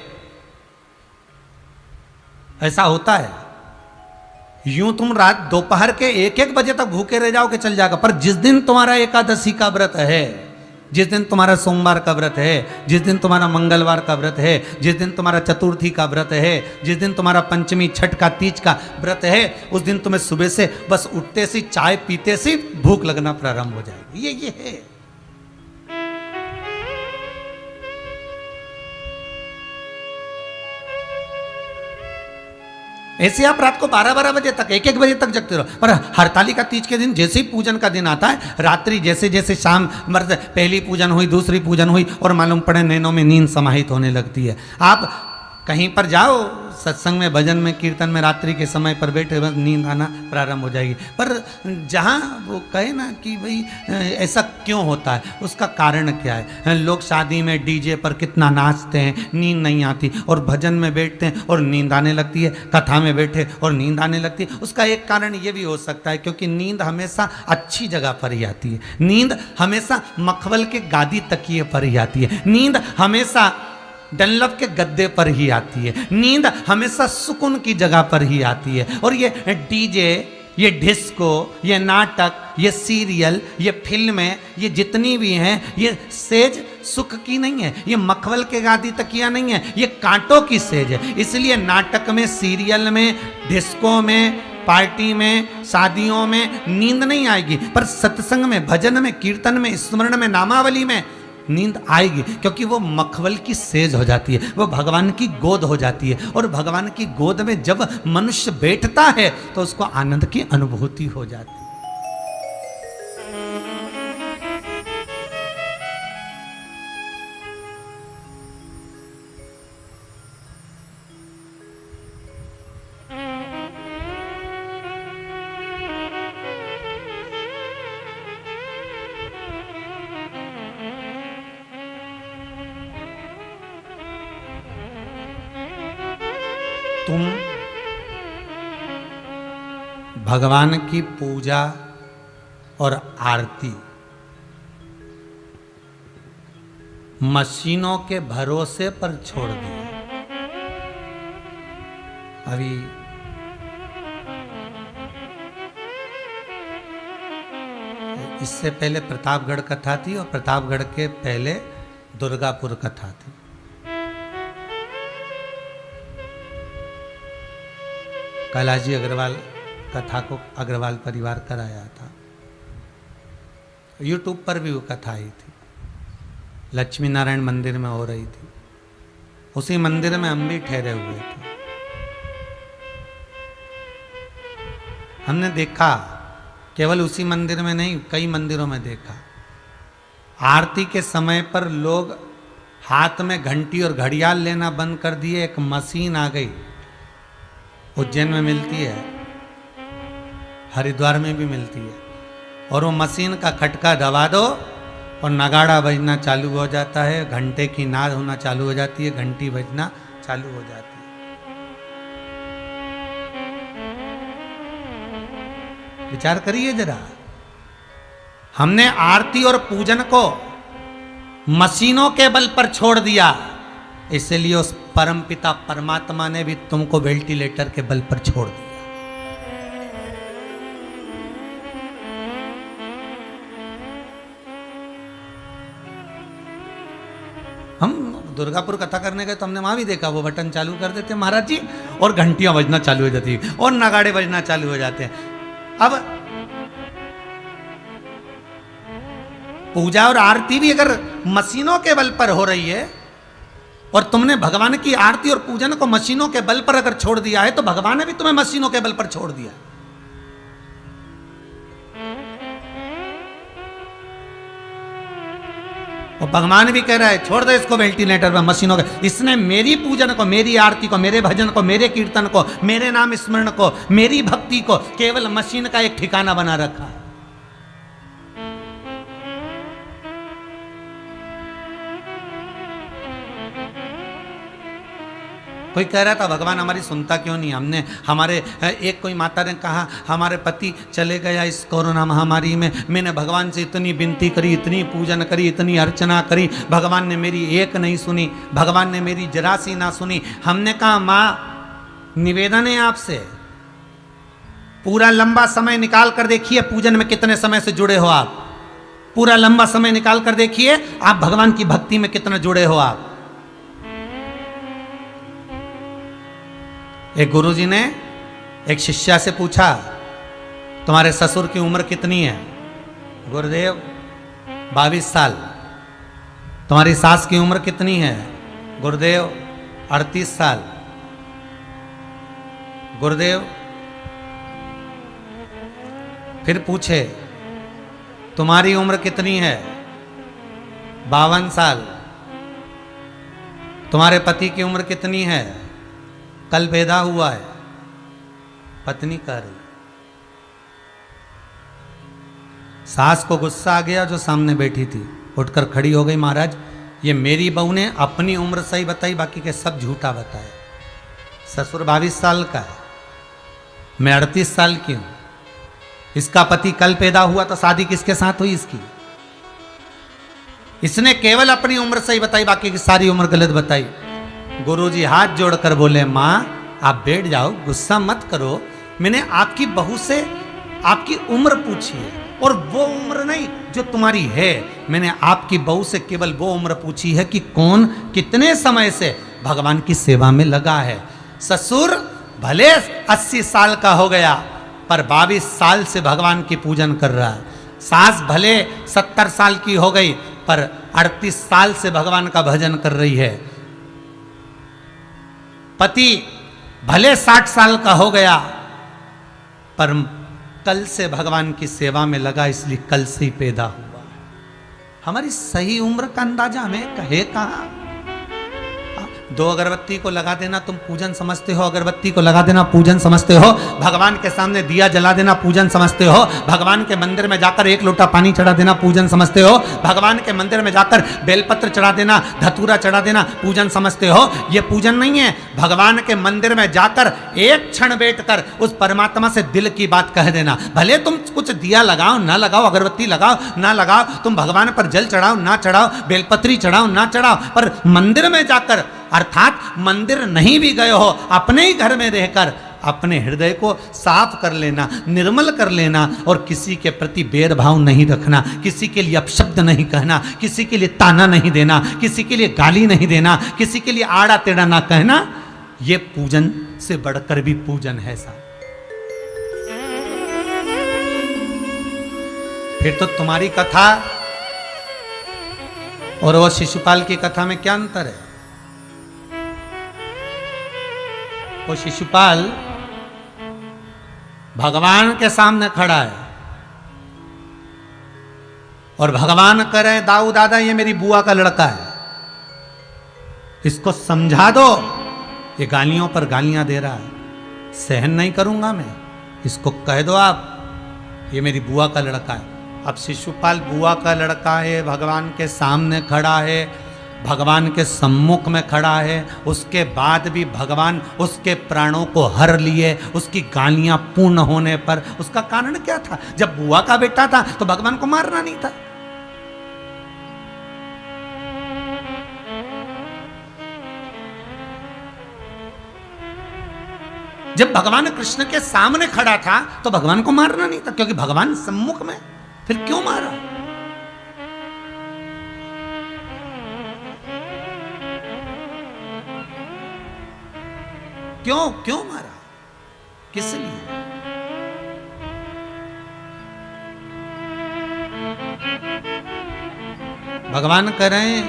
ऐसा होता है, यूं तुम रात दोपहर के 1-1 बजे तक भूखे रह जाओगे चल जाएगा, पर जिस दिन तुम्हारा एकादशी का व्रत है, जिस दिन तुम्हारा सोमवार का व्रत है, जिस दिन तुम्हारा मंगलवार का व्रत है, जिस दिन तुम्हारा चतुर्थी का व्रत है, जिस दिन तुम्हारा पंचमी छठ का तीज का व्रत है, उस दिन तुम्हें सुबह से बस उठते से चाय पीते से भूख लगना प्रारंभ हो जाएगी। ये है। ऐसे आप रात को 12-12 बजे तक 1-1 बजे तक जगते रहो, पर हरतालिका तीज के दिन जैसे ही पूजन का दिन आता है, रात्रि जैसे जैसे शाम मर्द पहली पूजन हुई, दूसरी पूजन हुई, और मालूम पड़े नैनों में नींद समाहित होने लगती है। आप कहीं पर जाओ सत्संग में, भजन में, कीर्तन में, रात्रि के समय पर बैठे बस नींद आना प्रारंभ हो जाएगी। पर जहाँ वो कहे ना कि भाई ऐसा क्यों होता है, उसका कारण क्या है। लोग शादी में डीजे पर कितना नाचते हैं, नींद नहीं आती, और भजन में बैठते हैं और नींद आने लगती है, कथा में बैठे और नींद आने लगती है। उसका एक कारण ये भी हो सकता है क्योंकि नींद हमेशा अच्छी जगह पर ही आती है, नींद हमेशा मखमल के गादी तकिए पर ही आती है, नींद हमेशा डनलप के गद्दे पर ही आती है, नींद हमेशा सुकून की जगह पर ही आती है। और ये डीजे, ये डिस्को, ये नाटक, ये सीरियल, ये फिल्में, ये जितनी भी हैं, ये सेज सुख की नहीं है, ये मखमल के गादी तकिया नहीं है, ये कांटों की सेज है। इसलिए नाटक में, सीरियल में, डिस्को में, पार्टी में, शादियों में नींद नहीं आएगी, पर सत्संग में, भजन में, कीर्तन में, स्मरण में, नामावली में नींद आएगी, क्योंकि वो मखमल की सेज हो जाती है, वो भगवान की गोद हो जाती है। और भगवान की गोद में जब मनुष्य बैठता है तो उसको आनंद की अनुभूति हो जाती है। तुम भगवान की पूजा और आरती मशीनों के भरोसे पर छोड़ दी। अभी इससे पहले प्रतापगढ़ कथा थी और प्रतापगढ़ के पहले दुर्गापुर कथा थी। कैलाश जी अग्रवाल कथा को अग्रवाल परिवार कराया था। यूट्यूब पर भी वो कथा आई थी, लक्ष्मी नारायण मंदिर में हो रही थी। उसी मंदिर में हम भी ठहरे हुए थे। हमने देखा, केवल उसी मंदिर में नहीं, कई मंदिरों में देखा, आरती के समय पर लोग हाथ में घंटी और घड़ियाल लेना बंद कर दिए। एक मशीन आ गई, उज्जैन में मिलती है, हरिद्वार में भी मिलती है, और वो मशीन का खटका दबा दो और नगाड़ा बजना चालू हो जाता है, घंटे की नाद होना चालू हो जाती है, घंटी बजना चालू हो जाती है। विचार करिए जरा, हमने आरती और पूजन को मशीनों के बल पर छोड़ दिया, इसलिए उस परमपिता परमात्मा ने भी तुमको वेंटिलेटर के बल पर छोड़ दिया। हम दुर्गापुर कथा करने गए तो हमने वहां भी देखा, वो बटन चालू कर देते महाराज जी और घंटियां बजना चालू हो जाती है और नगाड़े बजना चालू हो जाते हैं। अब पूजा और आरती भी अगर मशीनों के बल पर हो रही है और तुमने भगवान की आरती और पूजन को मशीनों के बल पर अगर छोड़ दिया है, तो भगवान ने भी तुम्हें मशीनों के बल पर छोड़ दिया। और भगवान भी कह रहा है छोड़ दो इसको वेंटिलेटर पर, मशीनों के। इसने मेरी पूजन को, मेरी आरती को, मेरे भजन को, मेरे कीर्तन को, मेरे नाम स्मरण को, मेरी भक्ति को केवल मशीन का एक ठिकाना बना रखा है। कोई कह रहा था भगवान हमारी सुनता क्यों नहीं। हमने हमारे एक कोई माता ने कहा हमारे पति चले गया इस कोरोना महामारी में, मैंने भगवान से इतनी विनती करी, इतनी पूजन करी, इतनी अर्चना करी, भगवान ने मेरी एक नहीं सुनी, भगवान ने मेरी जरा सी ना सुनी। हमने कहा माँ निवेदन है आपसे, पूरा लंबा समय निकाल कर देखिए पूजन में कितने समय से जुड़े हो आप, पूरा लंबा समय निकाल कर देखिए आप भगवान की भक्ति में कितना जुड़े हो आप। एक गुरुजी ने एक शिष्या से पूछा तुम्हारे ससुर की उम्र कितनी है? गुरुदेव 22 साल। तुम्हारी सास की उम्र कितनी है? गुरुदेव 38 साल। गुरुदेव फिर पूछे तुम्हारी उम्र कितनी है? 52 साल। तुम्हारे पति की उम्र कितनी है? कल पैदा हुआ है। पत्नी कह रही। सास को गुस्सा आ गया जो सामने बैठी थी, उठकर खड़ी हो गई, महाराज ये मेरी बहू ने अपनी उम्र सही बताई, बाकी के सब झूठा बताया। ससुर 22 साल का है, मैं 38 साल की हूं, इसका पति कल पैदा हुआ तो शादी किसके साथ हुई इसकी? इसने केवल अपनी उम्र सही बताई, बाकी की सारी उम्र गलत बताई। गुरुजी हाथ जोड़कर बोले माँ आप बैठ जाओ, गुस्सा मत करो, मैंने आपकी बहू से आपकी उम्र पूछी है और वो उम्र नहीं जो तुम्हारी है, मैंने आपकी बहू से केवल वो उम्र पूछी है कि कौन कितने समय से भगवान की सेवा में लगा है। ससुर भले 80 साल का हो गया पर 22 साल से भगवान की पूजन कर रहा है। सास भले 70 साल की हो गई पर 38 साल से भगवान का भजन कर रही है। पति भले 60 साल का हो गया पर कल से भगवान की सेवा में लगा, इसलिए कल से ही पैदा हुआ। हमारी सही उम्र का अंदाजा हमें कहे कहां? 2 अगरबत्ती को लगा देना तुम पूजन समझते हो, अगरबत्ती को लगा देना पूजन समझते हो, भगवान के सामने दिया जला देना पूजन समझते हो, भगवान के मंदिर में जाकर 1 लोटा पानी चढ़ा देना पूजन समझते हो, भगवान के मंदिर में जाकर बेलपत्र चढ़ा देना, धतूरा चढ़ा देना पूजन समझते हो। ये पूजन नहीं है। भगवान के मंदिर में जाकर एक क्षण बैठकर उस परमात्मा से दिल की बात कह देना। भले तुम कुछ दिया लगाओ ना लगाओ, अगरबत्ती लगाओ ना लगाओ, तुम भगवान पर जल चढ़ाओ ना चढ़ाओ, बेलपत्री चढ़ाओ ना चढ़ाओ, पर मंदिर में जाकर, अर्थात मंदिर नहीं भी गए हो, अपने ही घर में रहकर अपने हृदय को साफ कर लेना, निर्मल कर लेना, और किसी के प्रति भेदभाव नहीं रखना, किसी के लिए अपशब्द नहीं कहना, किसी के लिए ताना नहीं देना, किसी के लिए गाली नहीं देना, किसी के लिए आड़ा टेढ़ा ना कहना। ये पूजन से बढ़कर भी पूजन है साहब। फिर तो तुम्हारी कथा और वो शिशुपाल की कथा में क्या अंतर है? वो शिशुपाल भगवान के सामने खड़ा है और भगवान कह रहे हैं दाऊ दादा ये मेरी बुआ का लड़का है, इसको समझा दो, ये गालियों पर गालियां दे रहा है, सहन नहीं करूंगा मैं, इसको कह दो आप ये मेरी बुआ का लड़का है। अब शिशुपाल बुआ का लड़का है, भगवान के सामने खड़ा है, भगवान के सम्मुख में खड़ा है, उसके बाद भी भगवान उसके प्राणों को हर लिए, उसकी गालियां पूर्ण होने पर। उसका कारण क्या था? जब बुआ का बेटा था तो भगवान को मारना नहीं था। जब भगवान कृष्ण के सामने खड़ा था तो भगवान को मारना नहीं था, क्योंकि भगवान सम्मुख में, फिर क्यों मारा? क्यों मारा? किस लिए? भगवान कह रहे हैं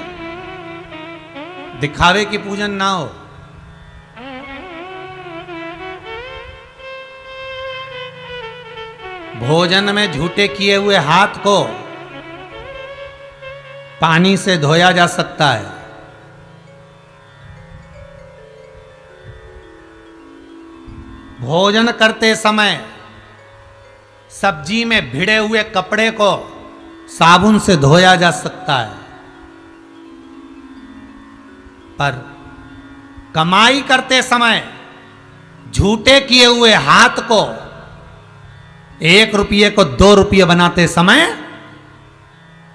दिखावे की पूजन ना हो, भोजन में झूठे किए हुए हाथ को पानी से धोया जा सकता है, भोजन करते समय सब्जी में भिड़े हुए कपड़े को साबुन से धोया जा सकता है, पर कमाई करते समय झूठे किए हुए हाथ को 1 रुपये को 2 रुपये बनाते समय,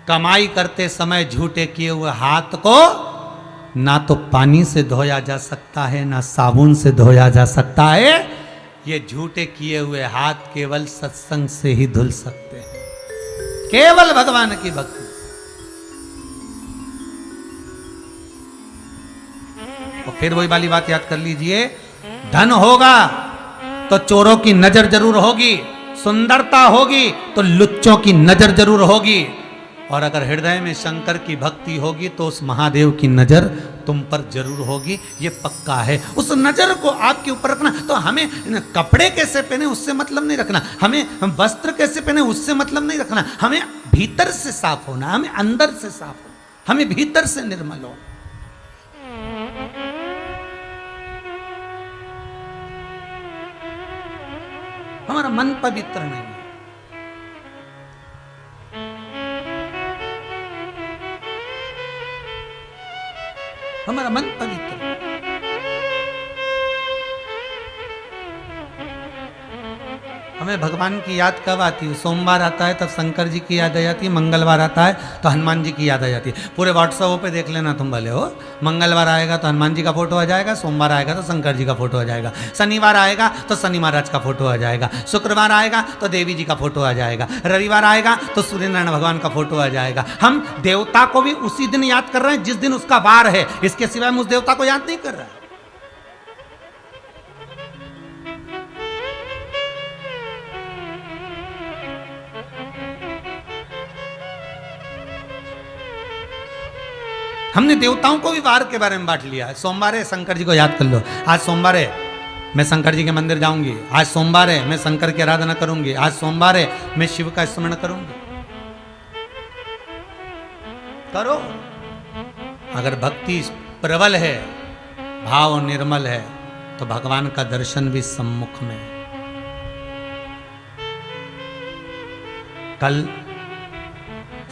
कमाई करते समय झूठे किए हुए हाथ को ना तो पानी से धोया जा सकता है ना साबुन से धोया जा सकता है। ये झूठे किए हुए हाथ केवल सत्संग से ही धुल सकते हैं, केवल भगवान की भक्ति। और फिर वही वाली बात याद कर लीजिए, धन होगा तो चोरों की नजर जरूर होगी, सुंदरता होगी तो लुच्चों की नजर जरूर होगी, और अगर हृदय में शंकर की भक्ति होगी तो उस महादेव की नजर तुम पर जरूर होगी। ये पक्का है। उस नजर को आपके ऊपर रखना। तो हमें कपड़े कैसे पहने उससे मतलब नहीं रखना, हमें वस्त्र कैसे पहने उससे मतलब नहीं रखना, हमें भीतर से साफ होना, हमें अंदर से साफ होना, हमें भीतर से निर्मल होना। हमारा मन पवित्र नहीं है। हमारा मन पवित्र। हमें भगवान की याद कब आती है? सोमवार आता है तब शंकर जी की याद आ जाती है, मंगलवार आता है तो हनुमान जी की याद आ जाती है। पूरे व्हाट्सएप पे देख लेना तुम भले हो, मंगलवार आएगा तो हनुमान जी का फोटो आ जाएगा, सोमवार आएगा तो शंकर जी का फोटो आ जाएगा, शनिवार आएगा तो शनि महाराज का फोटो आ जाएगा, शुक्रवार आएगा तो देवी जी का फोटो आ जाएगा, रविवार आएगा तो सूर्य नारायण भगवान का फोटो आ जाएगा। हम देवता को भी उसी दिन याद कर रहे हैं जिस दिन उसका वार है, इसके सिवाय हम उस देवता को याद नहीं कर रहे हैं। हमने देवताओं को भी वार के बारे में बांट लिया है। सोमवार है, शंकर जी को याद कर लो, आज सोमवार है मैं शंकर जी के मंदिर जाऊंगी, आज सोमवार है मैं शंकर की आराधना करूंगी, आज सोमवार है मैं शिव का स्मरण करूंगी। करो। अगर भक्ति प्रबल है भाव निर्मल है तो भगवान का दर्शन भी सम्मुख में है। कल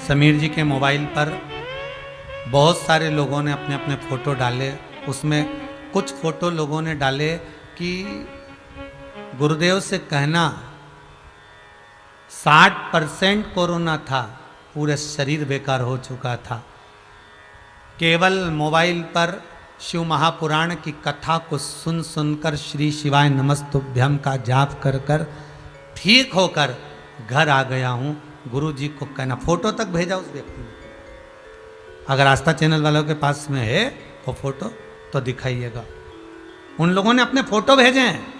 समीर जी के मोबाइल पर बहुत सारे लोगों ने अपने अपने फोटो डाले। उसमें कुछ फोटो लोगों ने डाले कि गुरुदेव से कहना 60% कोरोना था, पूरे शरीर बेकार हो चुका था, केवल मोबाइल पर शिव महापुराण की कथा को सुन सुनकर श्री शिवाय नमस्तुभ्यम का जाप कर कर ठीक होकर घर आ गया हूं। गुरु जी को कहना, फोटो तक भेजा उस व्यक्ति ने। अगर आस्था चैनल वालों के पास में है वो फोटो तो दिखाइएगा। उन लोगों ने अपने फोटो भेजे हैं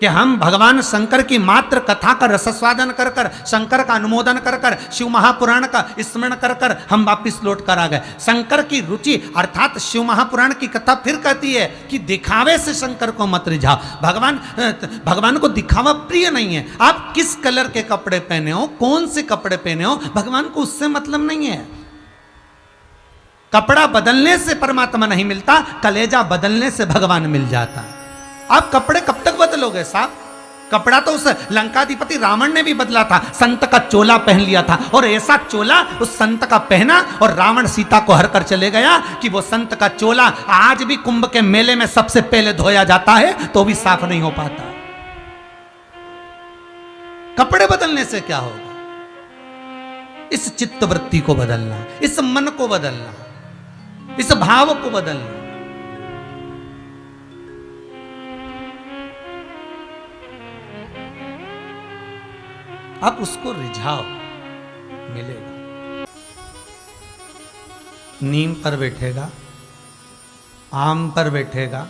कि हम भगवान शंकर की मात्र कथा का रसस्वादन कर कर, शंकर का अनुमोदन कर कर, शिव महापुराण का स्मरण कर कर हम वापिस लौट कर आ गए। शंकर की रुचि अर्थात शिव महापुराण की कथा फिर कहती है कि दिखावे से शंकर को मत रिझाओ। भगवान को दिखावा प्रिय नहीं है। आप किस कलर के कपड़े पहने हो, कौन से कपड़े पहने हो, भगवान को उससे मतलब नहीं है। कपड़ा बदलने से परमात्मा नहीं मिलता, कलेजा बदलने से भगवान मिल जाता है। आप कपड़े कब तक बदलोगे साहब? कपड़ा तो उस लंकाधिपति रावण ने भी बदला था, संत का चोला पहन लिया था, और ऐसा चोला उस संत का पहना और रावण सीता को हर कर चले गया कि वो संत का चोला आज भी कुंभ के मेले में सबसे पहले धोया जाता है तो भी साफ नहीं हो पाता। कपड़े बदलने से क्या होगा? इस चित्त वृत्ति को बदलना, इस मन को बदलना, इस भाव को बदलना। आप उसको रिझाओ, मिलेगा। नीम पर बैठेगा, आम पर बैठेगा,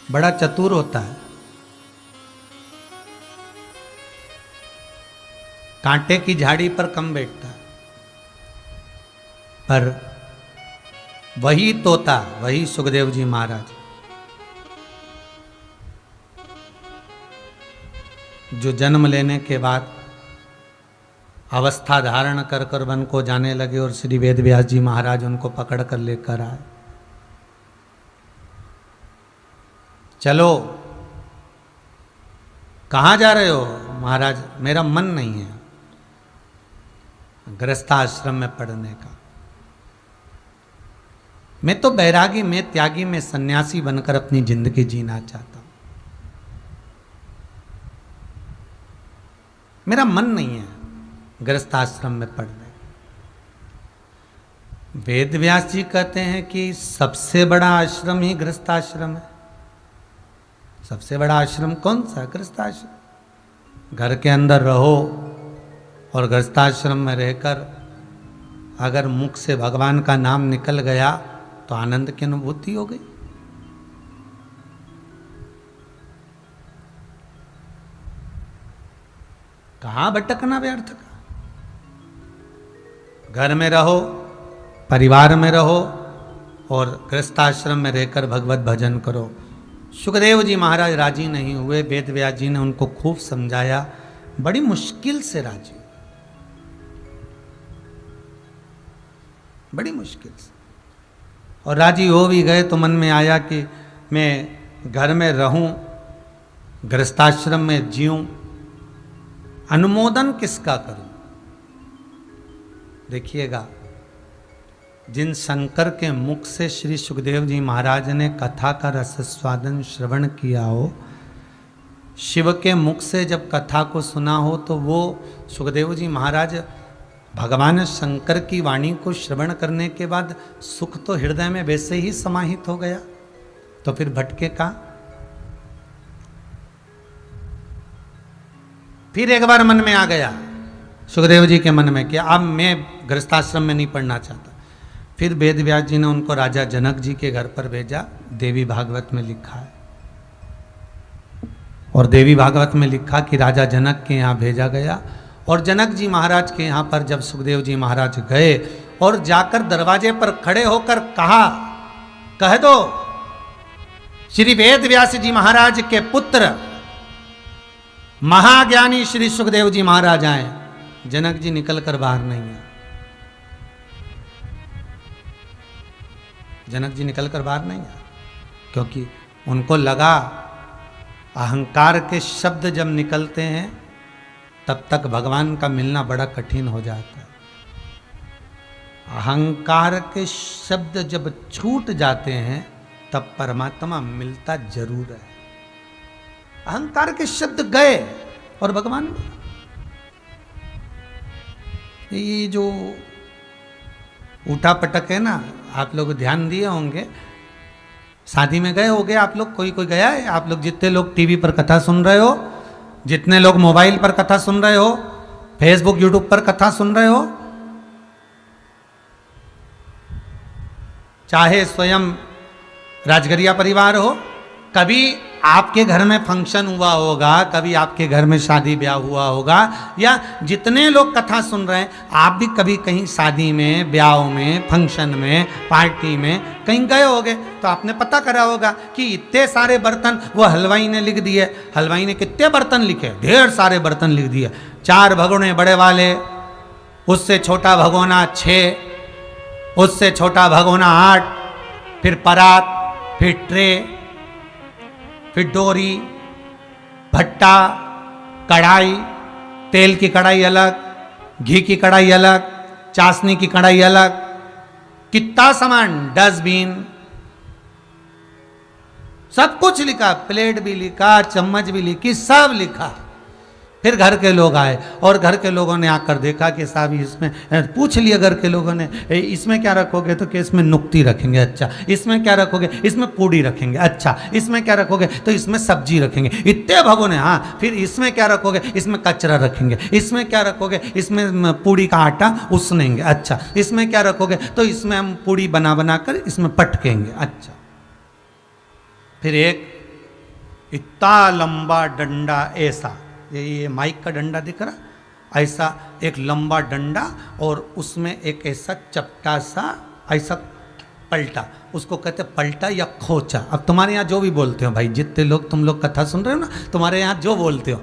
बड़ा चतुर होता है। कांटे की झाड़ी पर कम बैठता है, पर वही तोता, वही सुखदेव जी महाराज जो जन्म लेने के बाद अवस्था धारण कर कर वन को जाने लगे और श्री वेद व्यास जी महाराज उनको पकड़ कर लेकर आए। चलो, कहाँ जा रहे हो? महाराज मेरा मन नहीं है गृहस्थाश्रम में पढ़ने का, मैं तो बैरागी में, त्यागी में, सन्यासी बनकर अपनी जिंदगी जीना चाहता हूं, मेरा मन नहीं है गृहस्थाश्रम में पढ़ने। वेद व्यास जी कहते हैं कि सबसे बड़ा आश्रम ही गृहस्थाश्रम है। सबसे बड़ा आश्रम कौन सा? गृहस्थाश्रम। घर के अंदर रहो और गृहस्थाश्रम में रहकर अगर मुख से भगवान का नाम निकल गया तो आनंद की अनुभूति हो गई। कहाँ भटकना व्यर्थ का? घर में रहो, परिवार में रहो और गृहस्थाश्रम में रहकर भगवत भजन करो। सुखदेव जी महाराज राजी नहीं हुए। वेद व्यास जी ने उनको खूब समझाया, बड़ी मुश्किल से राजी, बड़ी मुश्किल से। और राजी हो भी गए तो मन में आया कि मैं घर में रहूं, गृहस्थाश्रम में जीऊं, अनुमोदन किसका करूं? देखिएगा, जिन शंकर के मुख से श्री सुखदेव जी महाराज ने कथा का रसस्वादन श्रवण किया हो, शिव के मुख से जब कथा को सुना हो, तो वो सुखदेव जी महाराज भगवान शंकर की वाणी को श्रवण करने के बाद सुख तो हृदय में वैसे ही समाहित हो गया, तो फिर भटके का? फिर एक बार मन में आ गया सुखदेव जी के मन में कि अब मैं गृहस्थाश्रम में नहीं पढ़ना चाहता। फिर वेद व्यास जी ने उनको राजा जनक जी के घर पर भेजा। देवी भागवत में लिखा है, और देवी भागवत में लिखा कि राजा जनक के यहाँ भेजा गया। और जनक जी महाराज के यहाँ पर जब सुखदेव जी महाराज गए और जाकर दरवाजे पर खड़े होकर कहा, कह दो श्री वेद व्यास जी महाराज के पुत्र महाज्ञानी श्री सुखदेव जी महाराज आए। जनक जी निकल कर बाहर नहीं आए। जनक जी निकल कर बाहर नहीं आए, क्योंकि उनको लगा अहंकार के शब्द जब निकलते हैं तब तक भगवान का मिलना बड़ा कठिन हो जाता है। अहंकार के शब्द जब छूट जाते हैं तब परमात्मा मिलता जरूर है। अहंकार के शब्द गए और भगवान मिला। ये जो उठा पटक है ना, आप लोग ध्यान दिए होंगे, शादी में गए होगे आप लोग, कोई कोई गया है? आप लोग जितने लोग टीवी पर कथा सुन रहे हो, जितने लोग मोबाइल पर कथा सुन रहे हो, फेसबुक यूट्यूब पर कथा सुन रहे हो, चाहे स्वयं राजगरिया परिवार हो, कभी आपके घर में फंक्शन हुआ होगा, कभी आपके घर में शादी ब्याह हुआ होगा, या जितने लोग कथा सुन रहे हैं आप भी कभी कहीं शादी में, ब्याह में, फंक्शन में, पार्टी में कहीं गए होगे, तो आपने पता करा होगा कि इतने सारे बर्तन वो हलवाई ने लिख दिए। हलवाई ने कितने बर्तन लिखे? ढेर सारे बर्तन लिख दिए। 4 भगोने बड़े वाले, उससे छोटा भगोना 6, उससे छोटा भगोना 8, फिर परात, फिर ट्रे, फिर डोरी, भट्टा, कढ़ाई, तेल की कढ़ाई अलग, घी की कढ़ाई अलग, चाशनी की कढ़ाई अलग, कितना सामान, डस्टबिन, सब कुछ लिखा, प्लेट भी लिखा, चम्मच भी लिखी, सब लिखा। फिर घर के लोग आए और घर के लोगों ने आकर देखा कि साहब इसमें, पूछ लिया घर के लोगों ने, इसमें क्या रखोगे? तो कि इसमें नुक्ती रखेंगे। अच्छा। इसमें क्या रखोगे? इसमें पूड़ी रखेंगे। अच्छा। इसमें क्या रखोगे? तो इसमें सब्जी रखेंगे। इतने भगोने। हाँ। फिर इसमें क्या रखोगे? इसमें कचरा रखेंगे। इसमें क्या रखोगे? इसमें पूड़ी का आटा उसनेंगे। अच्छा। इसमें क्या रखोगे? तो इसमें हम पूड़ी बना बना कर इसमें पटकेंगे। अच्छा। फिर एक इतना लंबा डंडा, ऐसा, ये माइक का डंडा दिख रहा, ऐसा एक लंबा डंडा, और उसमें एक ऐसा चपटा सा ऐसा पलटा, उसको कहते पलटा या खोचा। अब तुम्हारे यहाँ जो भी बोलते हो भाई, जितने लोग तुम लोग कथा सुन रहे हो ना, तुम्हारे यहाँ जो बोलते हो,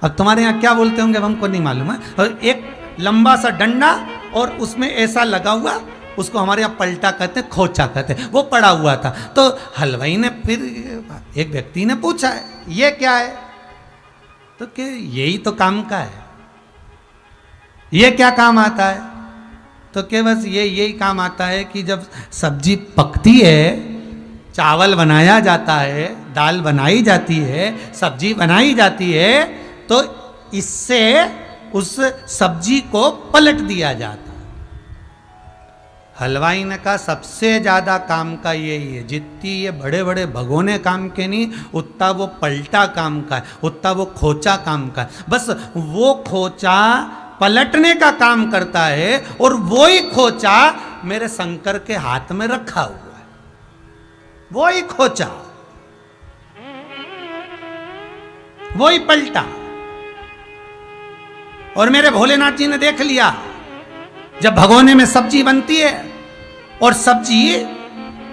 अब तुम्हारे यहाँ क्या बोलते होंगे हमको नहीं मालूम है। और एक लंबा सा डंडा और उसमें ऐसा लगा हुआ, उसको हमारे यहाँ पलटा कहते हैं, खोचा कहते हैं, वो पड़ा हुआ था। तो हलवाई ने, फिर एक व्यक्ति ने पूछा, ये क्या है? तो कि यही तो काम का है, ये क्या काम आता है? तो कि बस यही काम आता है कि जब सब्जी पकती है, चावल बनाया जाता है, दाल बनाई जाती है, सब्जी बनाई जाती है, तो इससे उस सब्जी को पलट दिया जाता है। हलवाई ने कहा सबसे ज़्यादा काम का यही है, जितनी ये बड़े बड़े भगोने काम के नहीं, उतना वो पलटा काम का है, उतना वो खोचा काम का है। बस वो खोचा पलटने का काम करता है, और वो ही खोचा मेरे शंकर के हाथ में रखा हुआ है, वो ही खोचा, वो ही पलटा। और मेरे भोलेनाथ जी ने देख लिया, जब भगोने में सब्जी बनती है, और सब्जी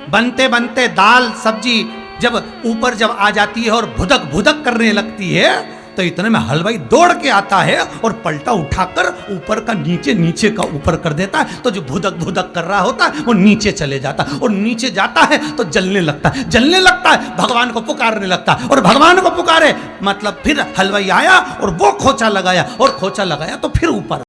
बनते बनते दाल सब्जी जब ऊपर जब आ जाती है और भुदक भुदक करने लगती है, तो इतने में हलवाई दौड़ के आता है और पलटा उठाकर ऊपर का नीचे, नीचे का ऊपर कर देता है। तो जो भुदक भुदक कर रहा होता है वो नीचे चले जाता है, और नीचे जाता है तो जलने लगता है, जलने लगता है, भगवान को पुकारने लगता है, और भगवान को पुकारे मतलब फिर हलवाई आया और वो खोचा लगाया, और खोचा लगाया तो फिर ऊपर